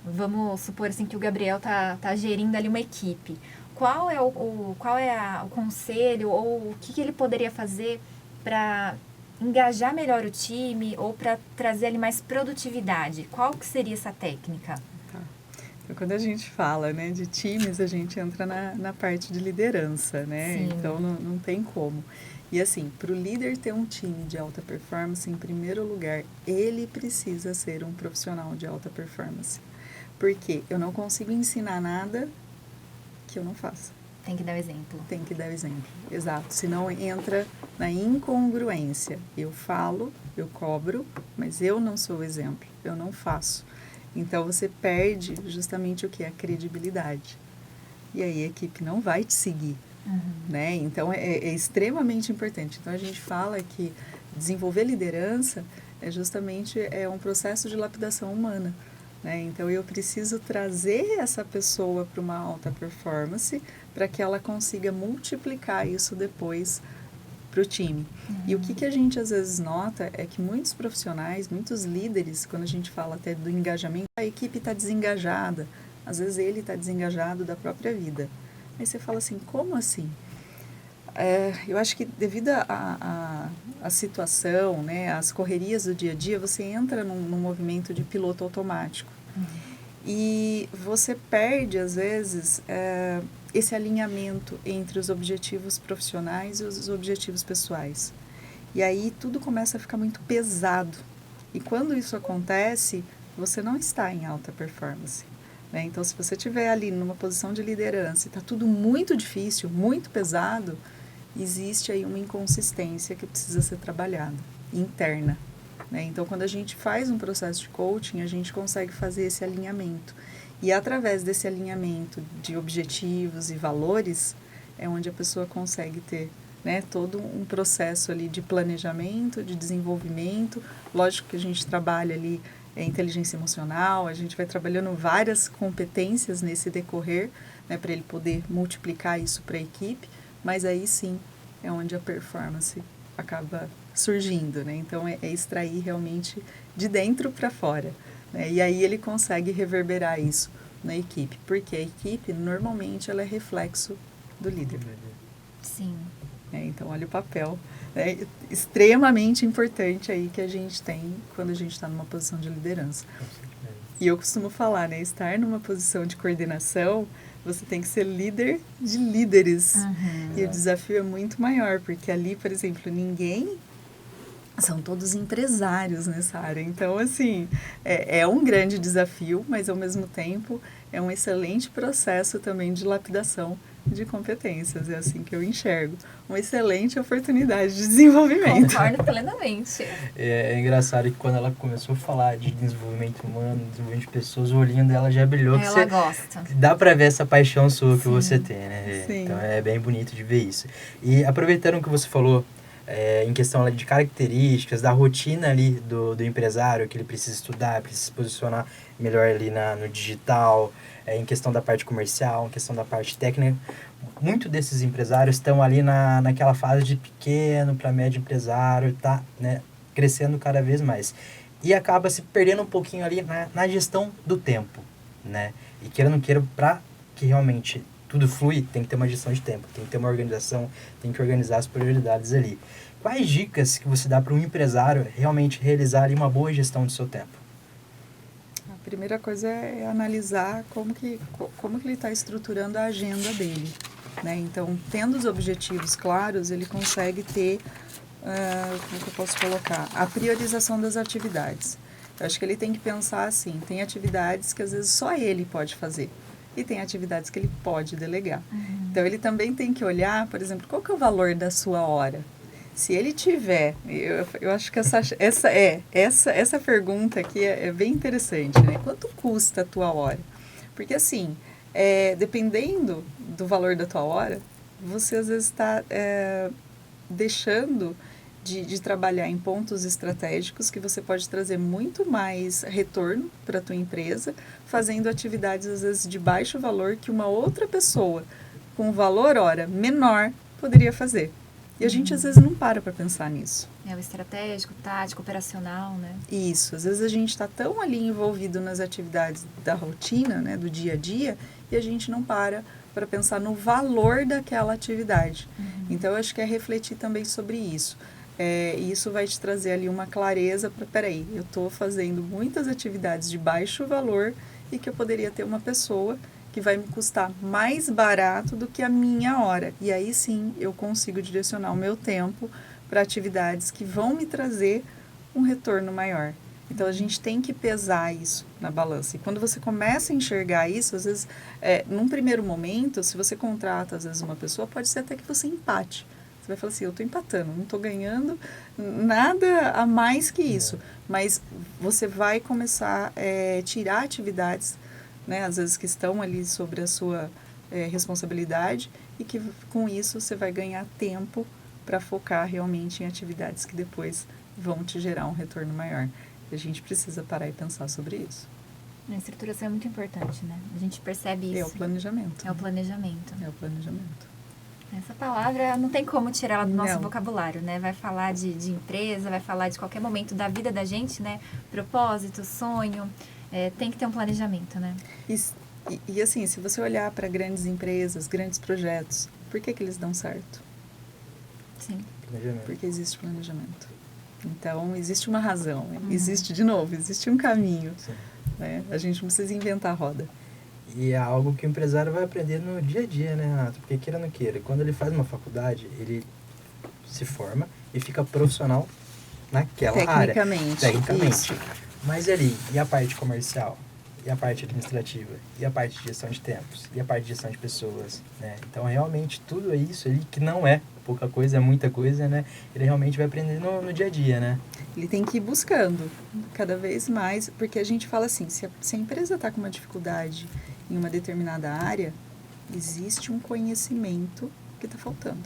Speaker 1: Vamos supor assim que o Gabriel tá gerindo ali uma equipe. Qual é o conselho ou o que ele poderia fazer para engajar melhor o time ou para trazer ali mais produtividade? Qual que seria essa técnica?
Speaker 3: Tá. Então, quando a gente fala, né, de times, a gente entra na parte de liderança, né?
Speaker 1: Sim.
Speaker 3: Então, não tem como. E assim, para o líder ter um time de alta performance, em primeiro lugar, ele precisa ser um profissional de alta performance. Porque eu não consigo ensinar nada que eu não faça.
Speaker 1: Tem que dar o exemplo.
Speaker 3: Tem que dar o exemplo, exato. Senão entra na incongruência. Eu falo, eu cobro, mas eu não sou o exemplo, eu não faço. Então, você perde justamente o que é a credibilidade. E aí a equipe não vai te seguir, né? Então, é extremamente importante. Então, a gente fala que desenvolver liderança é justamente um processo de lapidação humana, né? Então, eu preciso trazer essa pessoa para uma alta performance para que ela consiga multiplicar isso depois para o time. E o que a gente às vezes nota é que muitos profissionais, muitos líderes, quando a gente fala até do engajamento, a equipe está desengajada, às vezes ele está desengajado da própria vida. Aí você fala assim, como assim? Eu acho que devido à situação, né, às correrias do dia a dia, você entra num movimento de piloto automático. E você perde, às vezes, esse alinhamento entre os objetivos profissionais e os objetivos pessoais. E aí tudo começa a ficar muito pesado. E quando isso acontece, você não está em alta performance, né? Então, se você estiver ali numa posição de liderança e está tudo muito difícil, muito pesado, existe aí uma inconsistência que precisa ser trabalhada, interna, né? Então, quando a gente faz um processo de coaching, a gente consegue fazer esse alinhamento. E através desse alinhamento de objetivos e valores, é onde a pessoa consegue ter, né, todo um processo ali de planejamento, de desenvolvimento. Lógico que a gente trabalha ali inteligência emocional, a gente vai trabalhando várias competências nesse decorrer, né, para ele poder multiplicar isso para a equipe, mas aí sim é onde a performance acaba surgindo, né? Então, é extrair realmente de dentro para fora. E aí ele consegue reverberar isso na equipe, porque a equipe normalmente ela é reflexo do líder.
Speaker 1: Sim.
Speaker 3: Então olha o papel, né, extremamente importante aí que a gente tem quando a gente está numa posição de liderança. E eu costumo falar, né, estar numa posição de coordenação, você tem que ser líder de líderes. E o desafio é muito maior, porque ali, por exemplo, são todos empresários nessa área. Então, assim, é um grande desafio, mas ao mesmo tempo é um excelente processo também de lapidação de competências. É assim que eu enxergo. Uma excelente oportunidade de desenvolvimento.
Speaker 1: Concordo plenamente.
Speaker 2: É engraçado que quando ela começou a falar de desenvolvimento humano, desenvolvimento de pessoas, o olhinho dela já brilhou.
Speaker 1: Ela gosta.
Speaker 2: Dá pra ver essa paixão sua que
Speaker 1: Sim.
Speaker 2: você tem, né?
Speaker 3: Sim.
Speaker 2: Então é bem bonito de ver isso. E aproveitando o que você falou, em questão de características, da rotina ali do empresário, que ele precisa estudar, precisa se posicionar melhor ali no digital, em questão da parte comercial, em questão da parte técnica. Muitos desses empresários estão ali naquela fase de pequeno para médio empresário, tá, né, crescendo cada vez mais. E acaba se perdendo um pouquinho ali na gestão do tempo, né? E queira ou não queira, para que realmente tudo flui, tem que ter uma gestão de tempo, tem que ter uma organização, tem que organizar as prioridades ali. Quais dicas que você dá para um empresário realmente realizar ali uma boa gestão do seu tempo?
Speaker 3: A primeira coisa é analisar como que ele está estruturando a agenda dele, né? Então, tendo os objetivos claros, ele consegue ter, como que eu posso colocar? A priorização das atividades. Eu acho que ele tem que pensar assim, tem atividades que às vezes só ele pode fazer. E tem atividades que ele pode delegar. Então, ele também tem que olhar, por exemplo, qual que é o valor da sua hora? Se ele tiver, eu acho que essa pergunta aqui é bem interessante, né? Quanto custa a tua hora? Porque assim, dependendo do valor da tua hora, você às vezes está deixando de trabalhar em pontos estratégicos que você pode trazer muito mais retorno para a tua empresa, fazendo atividades às vezes de baixo valor que uma outra pessoa com valor hora menor poderia fazer. E a gente, às vezes, não para pensar nisso.
Speaker 1: É o estratégico, tático, operacional, né?
Speaker 3: Isso. Às vezes, a gente está tão ali envolvido nas atividades da rotina, né, do dia a dia, e a gente não para pensar no valor daquela atividade. Então, eu acho que é refletir também sobre isso. E isso vai te trazer ali uma clareza para, peraí, eu estou fazendo muitas atividades de baixo valor e que eu poderia ter uma pessoa que vai me custar mais barato do que a minha hora. E aí sim eu consigo direcionar o meu tempo para atividades que vão me trazer um retorno maior. Então, a gente tem que pesar isso na balança. E quando você começa a enxergar isso, às vezes, num primeiro momento, se você contrata, às vezes, uma pessoa, pode ser até que você empate. Você vai falar assim, eu estou empatando, não estou ganhando nada a mais que isso. Mas você vai começar a tirar atividades, né, às vezes, que estão ali sobre a sua responsabilidade e que, com isso, você vai ganhar tempo para focar realmente em atividades que depois vão te gerar um retorno maior. A gente precisa parar e pensar sobre isso.
Speaker 1: A estruturação é muito importante, né? A gente percebe isso.
Speaker 3: É o planejamento.
Speaker 1: É o planejamento.
Speaker 3: É o planejamento.
Speaker 1: Essa palavra não tem como tirar ela do nosso
Speaker 3: Não.
Speaker 1: vocabulário, né? Vai falar de empresa, vai falar de qualquer momento da vida da gente, né? Propósito, sonho, tem que ter um planejamento, né?
Speaker 3: E assim, se você olhar para grandes empresas, grandes projetos, por que eles dão certo?
Speaker 1: Sim.
Speaker 3: Porque existe planejamento. Então, existe uma razão, existe, de novo, existe um caminho. Né? A gente não precisa inventar a roda.
Speaker 2: E é algo que o empresário vai aprender no dia a dia, né, Renato? Porque queira ou não queira, quando ele faz uma faculdade, ele se forma e fica profissional naquela área. Tecnicamente.
Speaker 3: Isso.
Speaker 2: Mas ali, e a parte comercial? E a parte administrativa? E a parte de gestão de tempos? E a parte de gestão de pessoas? Né? Então, realmente, tudo isso ali, que não é pouca coisa, é muita coisa, né? Ele realmente vai aprender no dia a dia, né?
Speaker 3: Ele tem que ir buscando cada vez mais, porque a gente fala assim, se a empresa está com uma dificuldade em uma determinada área, existe um conhecimento que está faltando.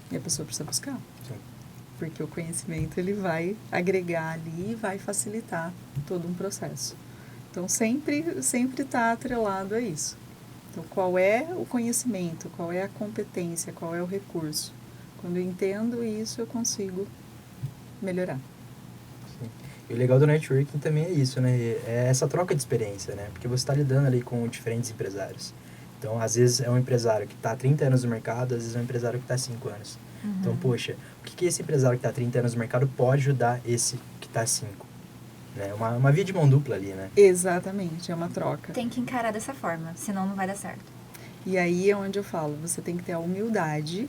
Speaker 3: E a pessoa precisa buscar.
Speaker 2: Sim.
Speaker 3: Porque o conhecimento, ele vai agregar ali e vai facilitar todo um processo. Então, sempre está atrelado a isso. Então, qual é o conhecimento, qual é a competência, qual é o recurso? Quando eu entendo isso, eu consigo melhorar.
Speaker 2: Sim. E o legal do networking também é isso, né? É essa troca de experiência, né? Porque você está lidando ali com diferentes empresários. Então, às vezes, é um empresário que está há 30 anos no mercado, às vezes é um empresário que está há 5 anos.
Speaker 1: Uhum.
Speaker 2: Então, poxa, o que esse empresário que está há 30 anos no mercado pode ajudar esse que está há 5? Né? Uma via de mão dupla ali, né?
Speaker 3: Exatamente, é uma troca.
Speaker 1: Tem que encarar dessa forma, senão não vai dar certo.
Speaker 3: E aí é onde eu falo, você tem que ter a humildade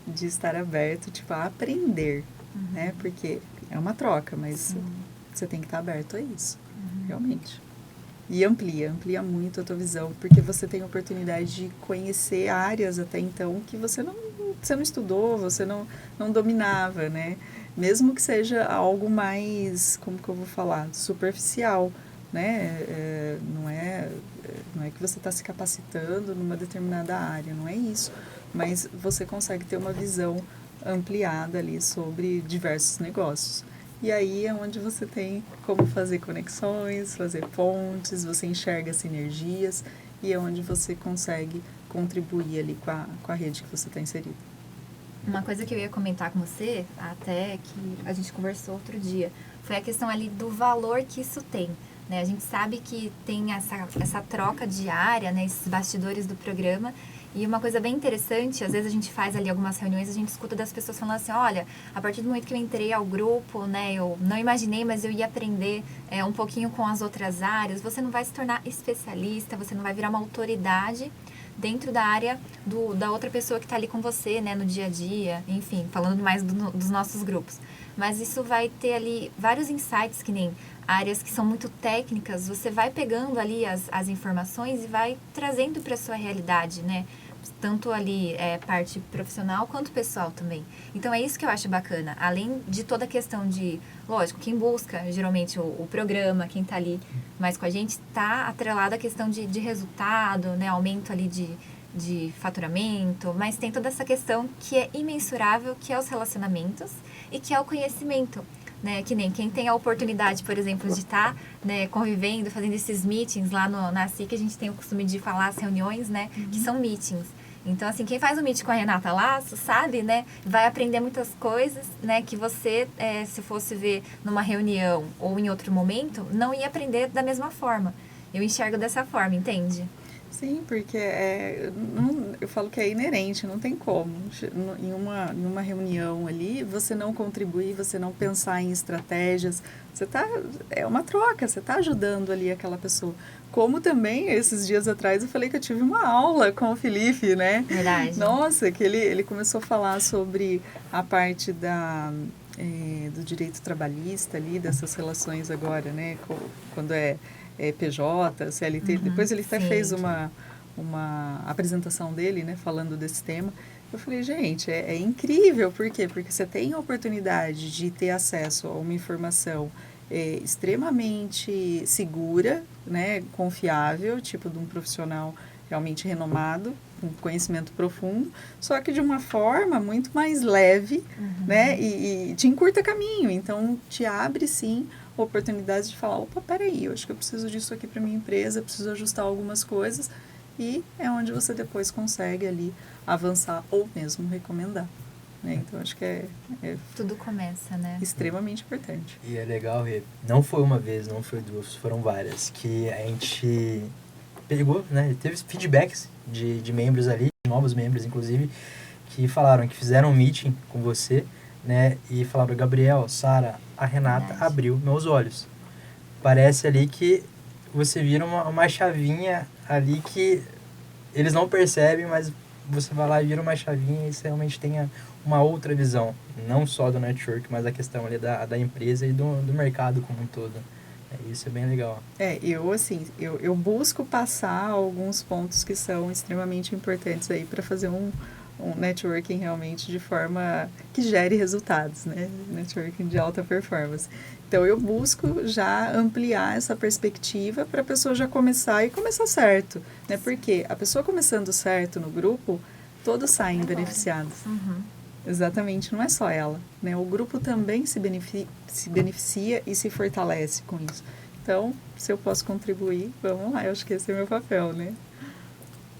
Speaker 3: de estar aberto, tipo, a aprender, né? Porque é uma troca, mas você tem que estar aberto a isso, realmente. E amplia muito a tua visão, porque você tem a oportunidade de conhecer áreas até então que você não estudou, você não dominava, né? Mesmo que seja algo mais, como que eu vou falar, superficial, né? Não é que você está se capacitando numa determinada área, não é isso. Mas você consegue ter uma visão ampliada ali sobre diversos negócios. E aí é onde você tem como fazer conexões, fazer pontes, você enxerga sinergias e é onde você consegue contribuir ali com a rede que você está inserido.
Speaker 1: Uma coisa que eu ia comentar com você, até que a gente conversou outro dia, foi a questão ali do valor que isso tem. Né? A gente sabe que tem essa troca diária, né? Esses bastidores do programa. E uma coisa bem interessante, às vezes a gente faz ali algumas reuniões, a gente escuta das pessoas falando assim, olha, a partir do momento que eu entrei ao grupo, né, eu não imaginei, mas eu ia aprender um pouquinho com as outras áreas, você não vai se tornar especialista, você não vai virar uma autoridade dentro da área da outra pessoa que está ali com você, né, no dia a dia, enfim, falando mais dos nossos grupos. Mas isso vai ter ali vários insights, que nem áreas que são muito técnicas, você vai pegando ali as informações e vai trazendo para a sua realidade, né? Tanto ali parte profissional quanto pessoal também. Então é isso que eu acho bacana. Além de toda a questão de, lógico, quem busca geralmente o programa, quem está ali mais com a gente, está atrelado à questão de resultado, né? Aumento ali de faturamento, mas tem toda essa questão que é imensurável, que é os relacionamentos e que é o conhecimento. Né, que nem quem tem a oportunidade, por exemplo, de estar convivendo, fazendo esses meetings lá na SIC, a gente tem o costume de falar as reuniões, né, que são meetings. Então, assim, quem faz um meeting com a Renata Lasso, sabe, né, vai aprender muitas coisas, né, que você, se fosse ver numa reunião ou em outro momento, não ia aprender da mesma forma. Eu enxergo dessa forma, entende?
Speaker 3: Sim, porque eu falo que é inerente, não tem como. Em uma reunião ali, você não contribuir, você não pensar em estratégias, é uma troca, você está ajudando ali aquela pessoa. Como também, esses dias atrás, eu falei que eu tive uma aula com o Felipe, né?
Speaker 1: Verdade.
Speaker 3: Nossa, que ele começou a falar sobre a parte do direito trabalhista ali, dessas relações agora, né? Quando é PJ, CLT. Depois ele até
Speaker 1: sim.
Speaker 3: fez uma apresentação dele, né, falando desse tema. Eu falei, gente, é incrível. Por quê? Porque você tem a oportunidade de ter acesso a uma informação extremamente segura, né, confiável, tipo de um profissional realmente renomado, com conhecimento profundo, só que de uma forma muito mais leve, né, e te encurta caminho. Então, te abre, sim, oportunidades de falar, opa, peraí, eu acho que eu preciso disso aqui para minha empresa, preciso ajustar algumas coisas, e é onde você depois consegue ali avançar ou mesmo recomendar. Né? Então, acho que é
Speaker 1: Tudo começa, né?
Speaker 3: extremamente importante.
Speaker 2: E é legal, não foi uma vez, não foi duas, foram várias, que a gente pegou, né, teve feedbacks de membros ali, de novos membros, inclusive, que falaram que fizeram um meeting com você, né, e falaram, Gabriel, Sara, a Renata
Speaker 1: Verdade.
Speaker 2: abriu meus olhos. Parece ali que você vira uma chavinha ali que eles não percebem, mas você vai lá e vira uma chavinha e você realmente tenha uma outra visão, não só do network, mas a questão ali da empresa e do mercado como um todo. Isso é bem legal.
Speaker 3: Eu busco passar alguns pontos que são extremamente importantes aí para fazer um networking realmente de forma que gere resultados, né? Networking de alta performance. Então, eu busco já ampliar essa perspectiva para a pessoa já começar e começar certo, né? Porque a pessoa começando certo no grupo, todos saem beneficiados. Exatamente, não é só ela, né? O grupo também se beneficia e se fortalece com isso. Então, se eu posso contribuir, vamos lá, eu acho que esse é o meu papel, né?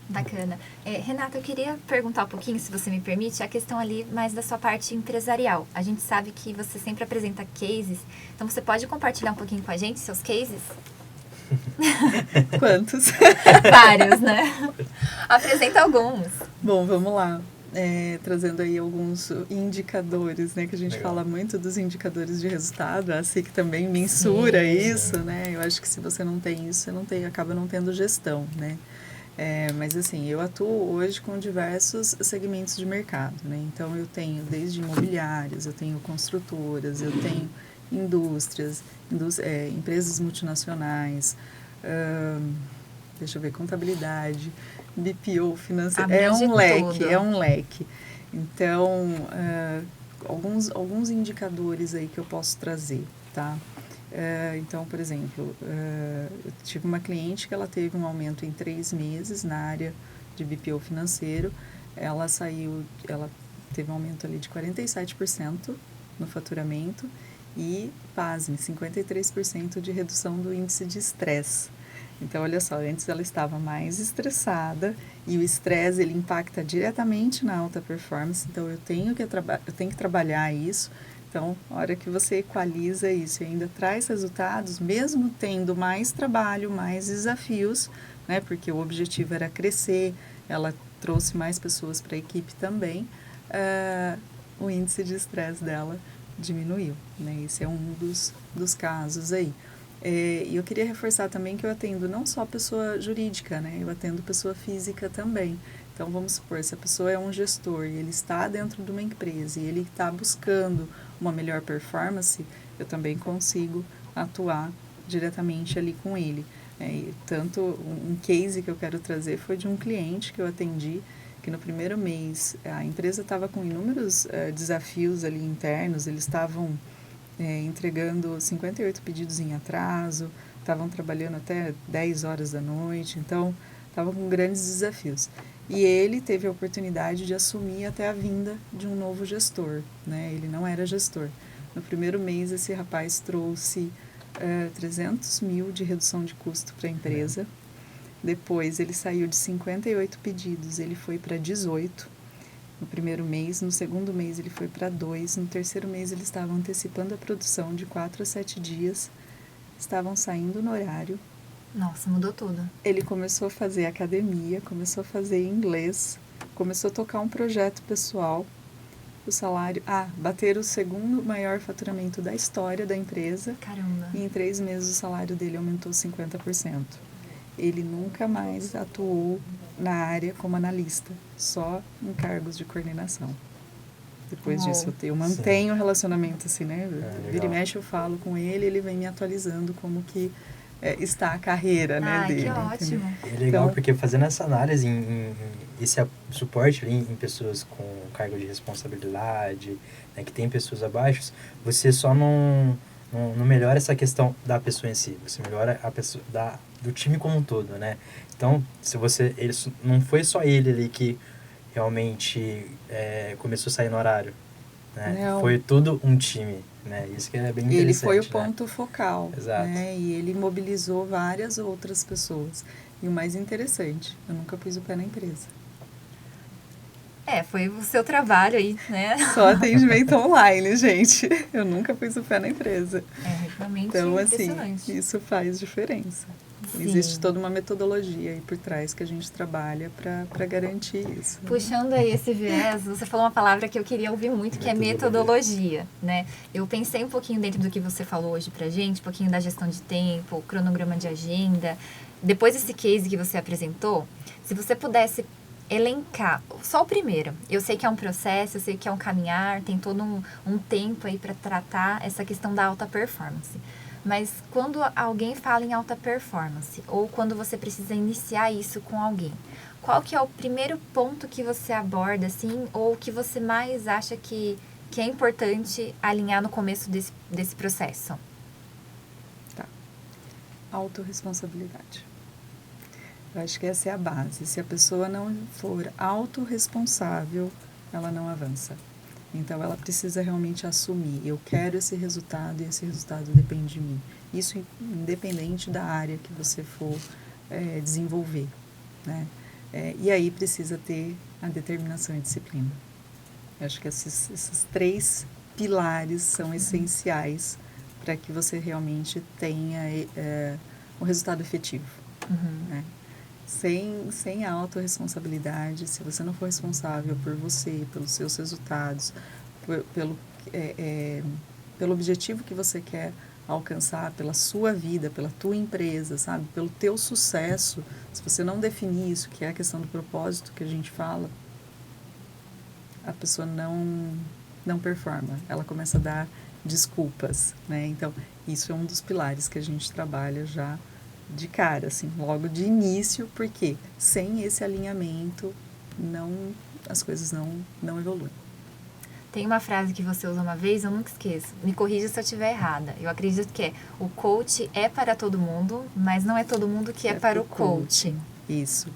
Speaker 1: Bacana. Renata, eu queria perguntar um pouquinho, se você me permite, a questão ali mais da sua parte empresarial. A gente sabe que você sempre apresenta cases, então você pode compartilhar um pouquinho com a gente seus cases?
Speaker 3: Quantos?
Speaker 1: Vários, né? Apresenta alguns.
Speaker 3: Bom, vamos lá. Trazendo aí alguns indicadores, né? Que a gente
Speaker 2: Legal.
Speaker 3: fala muito dos indicadores de resultado. A SIC também mensura isso,
Speaker 2: sim.
Speaker 3: né? Eu acho que se você não tem isso, você acaba não tendo gestão, né? Mas assim, eu atuo hoje com diversos segmentos de mercado, né? Então, eu tenho desde imobiliárias, eu tenho construtoras, eu tenho indústrias, empresas multinacionais, deixa eu ver, contabilidade, BPO, financeiro,
Speaker 1: Abrange
Speaker 3: é um leque. Então, alguns indicadores aí que eu posso trazer, tá? Então, por exemplo, eu tive uma cliente que ela teve um aumento em 3 meses na área de BPO financeiro. Ela teve um aumento ali de 47% no faturamento e, pasme, 53% de redução do índice de estresse. Então, olha só, antes ela estava mais estressada e o estresse ele impacta diretamente na alta performance, então eu tenho que trabalhar isso. Então, a hora que você equaliza isso e ainda traz resultados, mesmo tendo mais trabalho, mais desafios, né, porque o objetivo era crescer, ela trouxe mais pessoas para a equipe também, o índice de estresse dela diminuiu, né, esse é um dos casos aí. E eu queria reforçar também que eu atendo não só pessoa jurídica, né? Eu atendo pessoa física também. Então, vamos supor, se a pessoa é um gestor e ele está dentro de uma empresa e ele está buscando uma melhor performance, eu também consigo atuar diretamente ali com ele. Tanto um case que eu quero trazer foi de um cliente que eu atendi, que no primeiro mês a empresa estava com inúmeros desafios ali internos, eles estavam entregando 58 pedidos em atraso, estavam trabalhando até 10 horas da noite, então estavam com grandes desafios. E ele teve a oportunidade de assumir até a vinda de um novo gestor, né? Ele não era gestor. No primeiro mês, esse rapaz trouxe 300 mil de redução de custo para a empresa. Depois, ele saiu de 58 pedidos, ele foi para 18 no primeiro mês, no segundo mês ele foi para 2, no terceiro mês eles estavam antecipando a produção de 4 a 7 dias, estavam saindo no horário,
Speaker 1: Nossa, mudou tudo.
Speaker 3: Ele começou a fazer academia, começou a fazer inglês, começou a tocar um projeto pessoal. O salário... bater o segundo maior faturamento da história da empresa.
Speaker 1: Caramba.
Speaker 3: E em 3 meses o salário dele aumentou 50%. Ele nunca mais atuou na área como analista, só em cargos de coordenação. Depois disso, eu mantenho o relacionamento assim, né? Vira e mexe, eu falo com ele, ele vem me atualizando como que está a carreira, né, dele.
Speaker 1: Que ótimo.
Speaker 2: É legal porque fazendo essa análise, esse suporte ali em pessoas com cargo de responsabilidade, né, que tem pessoas abaixo, você só não melhora essa questão da pessoa em si, você melhora a pessoa do time como um todo, né? Então, não foi só ele ali que realmente começou a sair no horário, né?
Speaker 3: Não.
Speaker 2: Foi todo um time, né? Isso que é bem interessante.
Speaker 3: Ele foi o
Speaker 2: né?
Speaker 3: ponto focal,
Speaker 2: Exato.
Speaker 3: né? E ele mobilizou várias outras pessoas. E o mais interessante, eu nunca pus o pé na empresa.
Speaker 1: Foi o seu trabalho aí, né?
Speaker 3: Só atendimento online, gente. Eu nunca pus o pé na empresa.
Speaker 1: Realmente
Speaker 3: então,
Speaker 1: impressionante.
Speaker 3: Assim, isso faz diferença.
Speaker 1: Sim.
Speaker 3: Existe toda uma metodologia aí por trás que a gente trabalha para garantir isso.
Speaker 1: Puxando aí esse viés, você falou uma palavra que eu queria ouvir muito, que é metodologia, né? Eu pensei um pouquinho dentro do que você falou hoje pra gente, um pouquinho da gestão de tempo, cronograma de agenda. Depois desse case que você apresentou, se você pudesse elencar, só o primeiro. Eu sei que é um processo, eu sei que é um caminhar, tem todo um tempo aí para tratar essa questão da alta performance. Mas quando alguém fala em alta performance, ou quando você precisa iniciar isso com alguém, qual que é o primeiro ponto que você aborda, assim, ou que você mais acha que é importante alinhar no começo desse processo?
Speaker 3: Tá. Autorresponsabilidade. Eu acho que essa é a base. Se a pessoa não for autorresponsável, ela não avança. Então, ela precisa realmente assumir. Eu quero esse resultado e esse resultado depende de mim. Isso independente da área que você for desenvolver, né? E aí precisa ter a determinação e disciplina. Eu acho que esses 3 pilares são essenciais para que você realmente tenha um resultado efetivo, né? Sem a autorresponsabilidade, se você não for responsável por você, pelos seus resultados, pelo objetivo que você quer alcançar, pela sua vida, pela tua empresa, sabe? Pelo teu sucesso, se você não definir isso, que é a questão do propósito que a gente fala, a pessoa não performa, ela começa a dar desculpas, né? Então, isso é um dos pilares que a gente trabalha já de cara, assim, logo de início, porque sem esse alinhamento, as coisas não evoluem.
Speaker 1: Tem uma frase que você usa uma vez, eu nunca esqueço. Me corrija se eu estiver errada. Eu acredito que o coach é para todo mundo, mas não é todo mundo que é para o coach.
Speaker 3: Isso.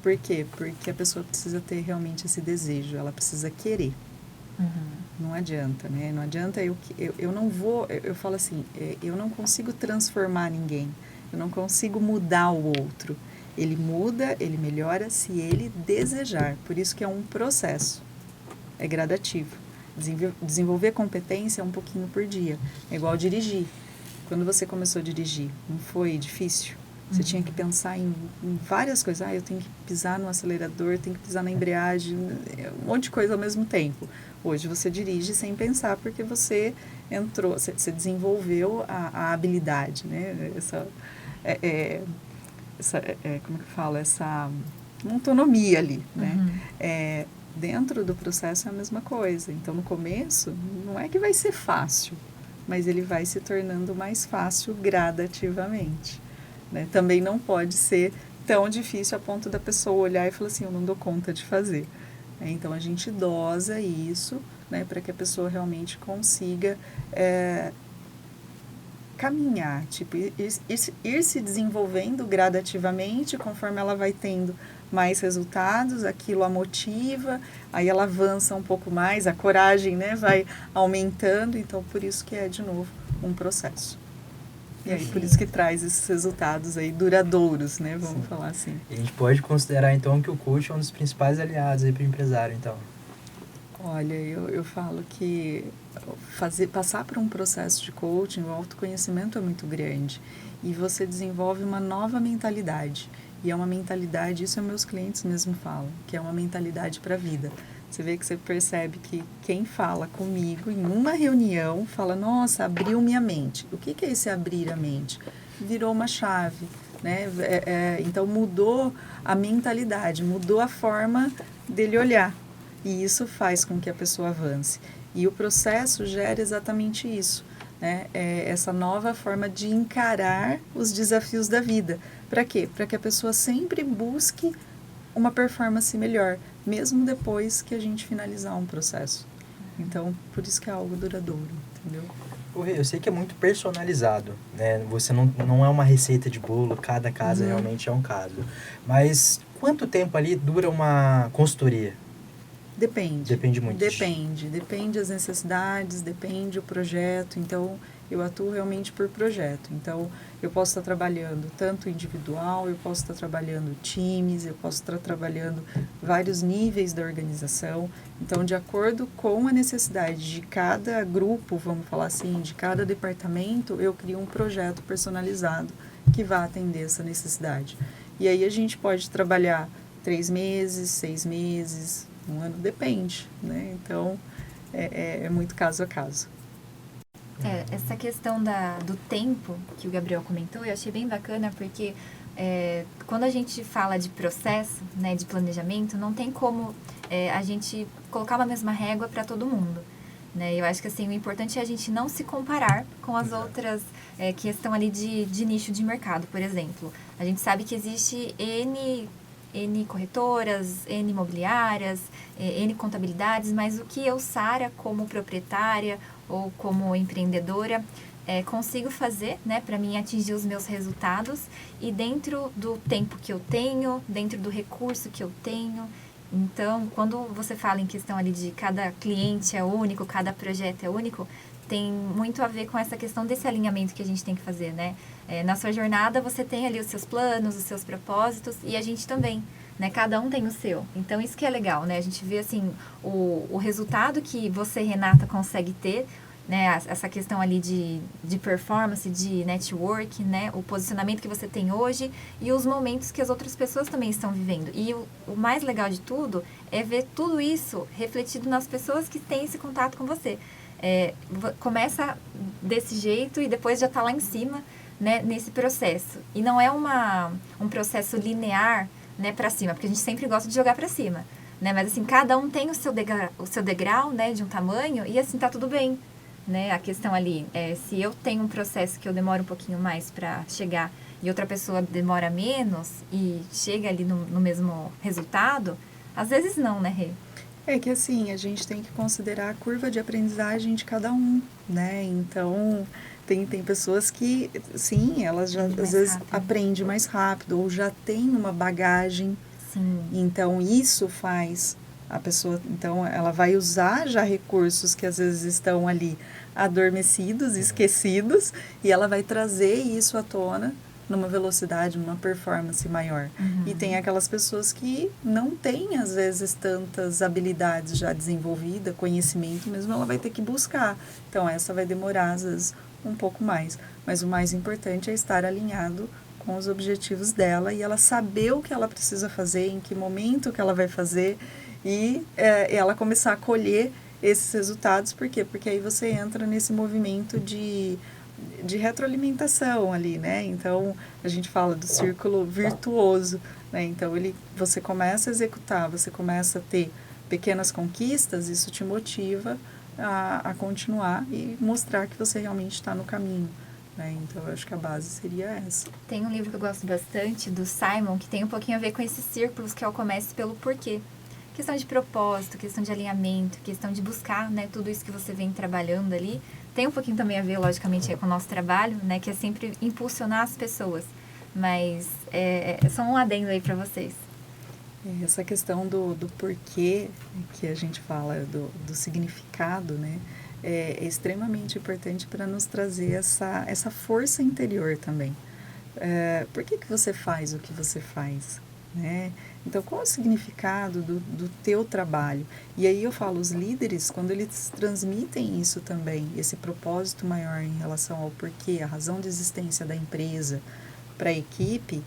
Speaker 3: Por quê? Porque a pessoa precisa ter realmente esse desejo, ela precisa querer. Não adianta, né? Não adianta eu não vou, eu falo assim, eu não consigo transformar ninguém. Eu não consigo mudar o outro. Ele muda, ele melhora se ele desejar. Por isso que é um processo. É gradativo. Desenvolver competência é um pouquinho por dia. É igual dirigir. Quando você começou a dirigir, não foi difícil? Você tinha que pensar em várias coisas. Eu tenho que pisar no acelerador, tenho que pisar na embreagem, um monte de coisa ao mesmo tempo. Hoje você dirige sem pensar porque você entrou, você desenvolveu a habilidade, né? Como é que fala? Essa autonomia ali, né? Dentro do processo é a mesma coisa. Então, no começo, não é que vai ser fácil, mas ele vai se tornando mais fácil gradativamente, né? Também não pode ser tão difícil a ponto da pessoa olhar e falar assim, eu não dou conta de fazer. Então, a gente dosa isso, né, para que a pessoa realmente consiga caminhar, tipo, ir se desenvolvendo gradativamente, conforme ela vai tendo mais resultados, aquilo a motiva, aí ela avança um pouco mais, a coragem, né, vai aumentando, então por isso que é, de novo, um processo. E aí, por isso que traz esses resultados aí duradouros, né, vamos falar assim.
Speaker 2: E a gente pode considerar, então, que o coach é um dos principais aliados aí para o empresário, então.
Speaker 3: Olha, eu falo que passar por um processo de coaching, o autoconhecimento é muito grande. E você desenvolve uma nova mentalidade. E é uma mentalidade, isso meus clientes mesmo falam, que é uma mentalidade para a vida. Você vê que você percebe que quem fala comigo em uma reunião fala, nossa, abriu minha mente. O que é esse abrir a mente? Virou uma chave, né? Então mudou a mentalidade, mudou a forma dele olhar. E isso faz com que a pessoa avance. E o processo gera exatamente isso, né? Essa nova forma de encarar os desafios da vida. Para quê? Para que a pessoa sempre busque uma performance melhor, mesmo depois que a gente finalizar um processo. Então, por isso que é algo duradouro, entendeu?
Speaker 2: Eu sei que é muito personalizado, né? Você não é uma receita de bolo, cada caso realmente é um caso. Mas quanto tempo ali dura uma consultoria?
Speaker 3: Depende.
Speaker 2: Depende muito.
Speaker 3: Depende as necessidades, depende o projeto. Então, eu atuo realmente por projeto. Então, eu posso estar trabalhando tanto individual, eu posso estar trabalhando times, eu posso estar trabalhando vários níveis da organização. Então, de acordo com a necessidade de cada grupo, vamos falar assim, de cada departamento, eu crio um projeto personalizado que vá atender essa necessidade. E aí a gente pode trabalhar 3 meses, 6 meses, 1 ano, depende, né? Então, é muito caso a caso.
Speaker 1: Essa questão do tempo que o Gabriel comentou, eu achei bem bacana, porque quando a gente fala de processo, né, de planejamento, não tem como a gente colocar uma mesma régua para todo mundo. Né? Eu acho que assim, o importante é a gente não se comparar com as outras que estão ali de nicho de mercado, por exemplo. A gente sabe que existe N corretoras, N imobiliárias, N contabilidades, mas o que eu, Sara, como proprietária ou como empreendedora, consigo fazer, né, para mim atingir os meus resultados e dentro do tempo que eu tenho, dentro do recurso que eu tenho. Então, quando você fala em questão ali de cada cliente é único, cada projeto é único, tem muito a ver com essa questão desse alinhamento que a gente tem que fazer, né? Na sua jornada, você tem ali os seus planos, os seus propósitos, e a gente também, né? Cada um tem o seu. Então, isso que é legal, né? A gente vê, assim, o resultado que você, Renata, consegue ter, né? Essa questão ali de performance, de network, né? O posicionamento que você tem hoje e os momentos que as outras pessoas também estão vivendo. E o mais legal de tudo é ver tudo isso refletido nas pessoas que têm esse contato com você. Começa desse jeito e depois já está lá em cima, né, nesse processo. E não é um processo linear, né, para cima, porque a gente sempre gosta de jogar para cima, né? Mas assim, cada um tem o seu degrau, né, de um tamanho e assim tá tudo bem, né? A questão ali se eu tenho um processo que eu demoro um pouquinho mais para chegar e outra pessoa demora menos e chega ali no mesmo resultado, às vezes não, né, Rê?
Speaker 3: É que assim, a gente tem que considerar a curva de aprendizagem de cada um, né? Então, tem pessoas que, sim, elas já às vezes aprendem mais rápido ou já tem uma bagagem.
Speaker 1: Sim.
Speaker 3: Então, isso faz a pessoa, então, ela vai usar já recursos que às vezes estão ali adormecidos, esquecidos, e ela vai trazer isso à tona numa velocidade, numa performance maior. E tem aquelas pessoas que não têm, às vezes, tantas habilidades já desenvolvidas, conhecimento mesmo, ela vai ter que buscar. Então, essa vai demorar, às vezes, um pouco mais. Mas o mais importante é estar alinhado com os objetivos dela e ela saber o que ela precisa fazer, em que momento que ela vai fazer e ela começar a colher esses resultados. Por quê? Porque aí você entra nesse movimento de retroalimentação ali, né? Então, a gente fala do círculo virtuoso, né? Então, você começa a executar, você começa a ter pequenas conquistas, isso te motiva a continuar e mostrar que você realmente está no caminho, né? Então, eu acho que a base seria essa.
Speaker 1: Tem um livro que eu gosto bastante, do Simon, que tem um pouquinho a ver com esses círculos, que é o Comece pelo Porquê. Questão de propósito, questão de alinhamento, questão de buscar, né, tudo isso que você vem trabalhando ali. Tem um pouquinho também a ver, logicamente, com o nosso trabalho, né, que é sempre impulsionar as pessoas. Mas é só um adendo aí para vocês.
Speaker 3: Essa questão do porquê que a gente fala, do significado, né, é extremamente importante para nos trazer essa força interior também. Por que você faz o que você faz? né? Então, qual é o significado do teu trabalho? E aí eu falo, os líderes, quando eles transmitem isso também, esse propósito maior em relação ao porquê, a razão de existência da empresa para a equipe,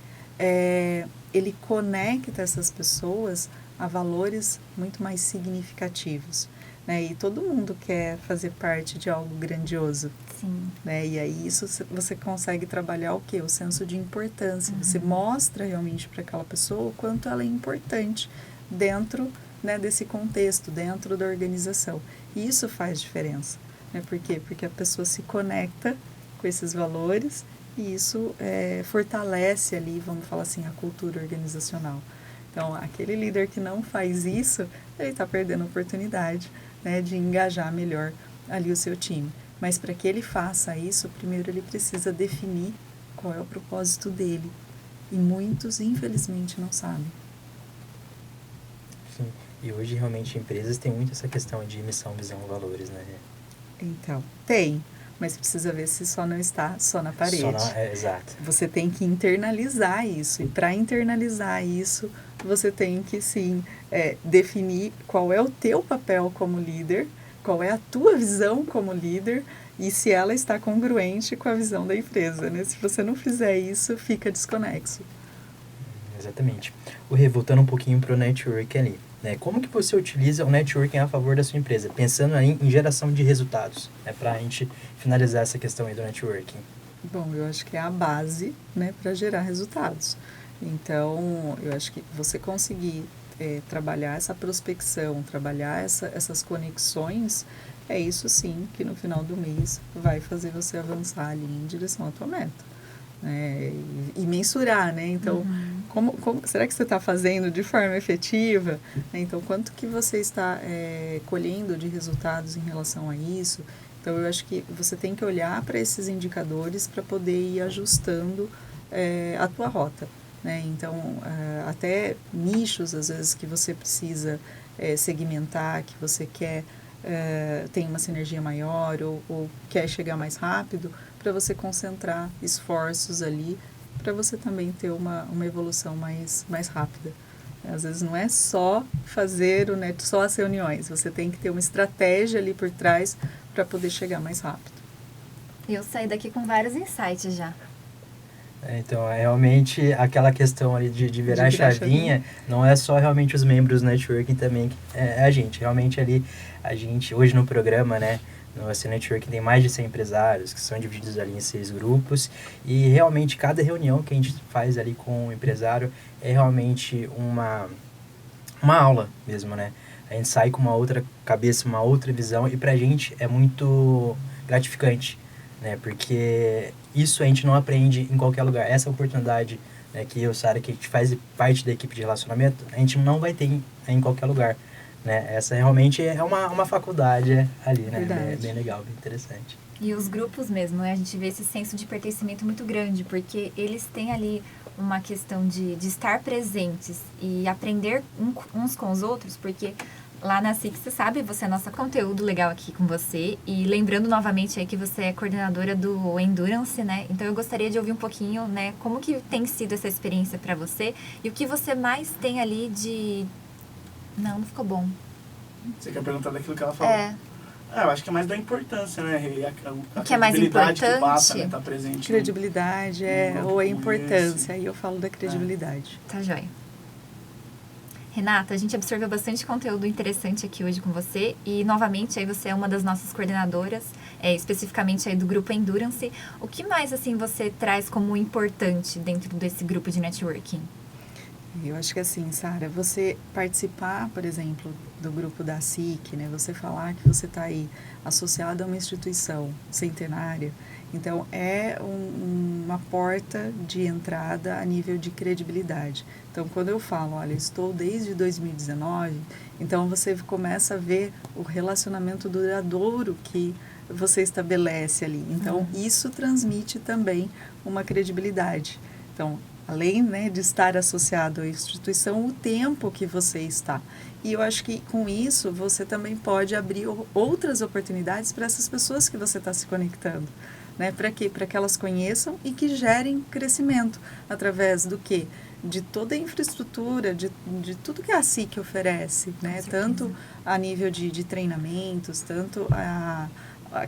Speaker 3: ele conecta essas pessoas a valores muito mais significativos, né? E todo mundo quer fazer parte de algo grandioso.
Speaker 1: Sim.
Speaker 3: Né? E aí isso você consegue trabalhar o quê? O senso de importância. Você mostra realmente para aquela pessoa o quanto ela é importante dentro, né, desse contexto, dentro da organização. E isso faz diferença. Né? Por quê? Porque a pessoa se conecta com esses valores e isso fortalece ali, vamos falar assim, a cultura organizacional. Então, aquele líder que não faz isso, ele está perdendo a oportunidade, né, de engajar melhor ali o seu time. Mas para que ele faça isso, primeiro ele precisa definir qual é o propósito dele. E muitos, infelizmente, não sabem.
Speaker 2: Sim. E hoje, realmente, empresas têm muito essa questão de missão, visão, valores, né?
Speaker 3: Então, tem, mas precisa ver se só não está só na parede.
Speaker 2: Exato.
Speaker 3: Você tem que internalizar isso. E para internalizar isso, você tem que, sim, definir qual é o teu papel como líder, qual é a tua visão como líder e se ela está congruente com a visão da empresa, né? Se você não fizer isso, fica desconexo.
Speaker 2: Exatamente. Voltando um pouquinho para o network ali, né? Como que você utiliza o networking a favor da sua empresa? Pensando aí em geração de resultados, né? Para a gente finalizar essa questão aí do networking.
Speaker 3: Bom, eu acho que é a base, né, para gerar resultados. Então, eu acho que você conseguir trabalhar essa prospecção, trabalhar essas conexões, é isso sim que no final do mês vai fazer você avançar ali em direção à tua meta. Né? E mensurar, né? Então, como será que você está fazendo de forma efetiva? Então, quanto que você está colhendo de resultados em relação a isso? Então, eu acho que você tem que olhar para esses indicadores para poder ir ajustando a tua rota. Né? Então, até nichos, às vezes, que você precisa segmentar, que você quer ter uma sinergia maior ou quer chegar mais rápido, para você concentrar esforços ali, para você também ter uma evolução mais rápida. Às vezes não é só fazer só as reuniões, você tem que ter uma estratégia ali por trás para poder chegar mais rápido.
Speaker 1: Eu saí daqui com vários insights já.
Speaker 2: Então, realmente, aquela questão ali de virar a chavinha, não é só realmente os membros do networking também, é a gente. Realmente ali, a gente, hoje no programa, né, no AC Networking tem mais de 100 empresários, que são divididos ali em 6 grupos, e realmente cada reunião que a gente faz ali com o empresário é realmente uma aula mesmo, né? A gente sai com uma outra cabeça, uma outra visão, e pra gente é muito gratificante, né? Porque isso a gente não aprende em qualquer lugar. Essa oportunidade, né, que eu, Sara, que a gente faz parte da equipe de relacionamento, a gente não vai ter em qualquer lugar, né? Essa realmente é uma faculdade ali, né? Bem legal, bem interessante.
Speaker 1: E os grupos mesmo, né? A gente vê esse senso de pertencimento muito grande, porque eles têm ali uma questão de estar presentes e aprender uns com os outros, porque lá na SIC, você sabe, você é nossa conteúdo legal aqui com você. E lembrando novamente aí que você é coordenadora do Endurance, né? Então eu gostaria de ouvir um pouquinho, né? Como que tem sido essa experiência para você e o que você mais tem ali de... Não ficou bom.
Speaker 4: Você quer perguntar daquilo que ela falou? Eu acho que é mais da importância, né? A
Speaker 1: que é mais importante?
Speaker 4: Que passa, né? Tá presente.
Speaker 3: Credibilidade, ou a importância. Aí eu falo da credibilidade.
Speaker 1: Tá joia. Renata, a gente absorveu bastante conteúdo interessante aqui hoje com você e, novamente, aí você é uma das nossas coordenadoras, especificamente aí do Grupo Endurance. O que mais, assim, você traz como importante dentro desse grupo de networking?
Speaker 3: Eu acho que assim, Sara, você participar, por exemplo, do grupo da SIC, né? Você falar que você está aí associado a uma instituição centenária, então é uma porta de entrada a nível de credibilidade. Então, quando eu falo, olha, estou desde 2019, então você começa a ver o relacionamento duradouro que você estabelece ali. Então, isso transmite também uma credibilidade. Então, além, né, de estar associado à instituição, o tempo que você está. E eu acho que com isso você também pode abrir outras oportunidades para essas pessoas que você está se conectando. Né? Para quê? Para que elas conheçam e que gerem crescimento. Através do quê? de toda a infraestrutura, de tudo que a SIC oferece, né? Tanto a nível de treinamentos, tanto a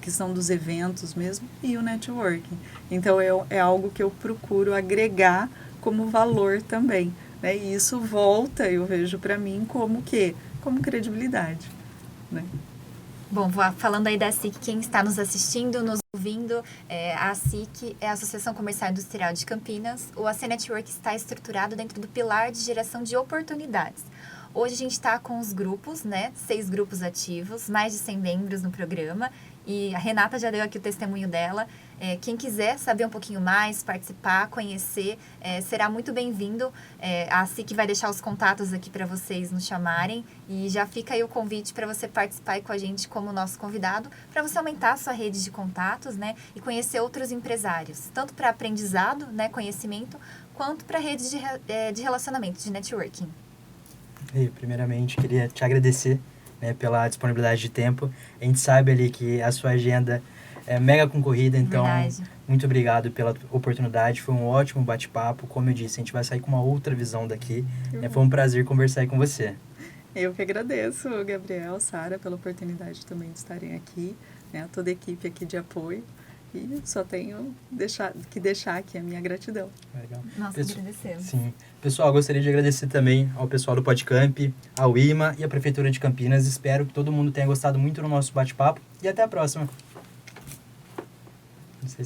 Speaker 3: questão dos eventos mesmo e o networking. Então, é algo que eu procuro agregar como valor também, né? E isso volta, eu vejo para mim como quê? Como credibilidade, né?
Speaker 1: Bom, falando aí da SIC, quem está nos assistindo, nos ouvindo, a SIC é a Associação Comercial e Industrial de Campinas. O AC Network está estruturado dentro do pilar de geração de oportunidades. Hoje a gente está com os grupos, né? 6 grupos ativos, mais de 100 membros no programa. E a Renata já deu aqui o testemunho dela. Quem quiser saber um pouquinho mais, participar, conhecer, será muito bem-vindo. A SIC vai deixar os contatos aqui para vocês nos chamarem. E já fica aí o convite para você participar aí com a gente como nosso convidado, para você aumentar a sua rede de contatos, né? E conhecer outros empresários, tanto para aprendizado, né, conhecimento, quanto para redes de relacionamento, de networking.
Speaker 2: E, primeiramente, queria te agradecer, né, pela disponibilidade de tempo. A gente sabe ali que a sua agenda é mega concorrida, então
Speaker 1: Verdade.
Speaker 2: muito obrigado pela oportunidade. Foi um ótimo bate-papo. Como eu disse, a gente vai sair com uma outra visão daqui. Foi um prazer conversar aí com você.
Speaker 3: Eu que agradeço, Gabriel, Sara, pela oportunidade também de estarem aqui, né, toda a equipe aqui de apoio. E só tenho que deixar aqui a minha gratidão.
Speaker 2: Legal.
Speaker 1: Nós agradecemos.
Speaker 2: Sim. Pessoal, gostaria de agradecer também ao pessoal do PodCamp, ao IMA e à Prefeitura de Campinas. Espero que todo mundo tenha gostado muito do nosso bate-papo e até a próxima. Não sei se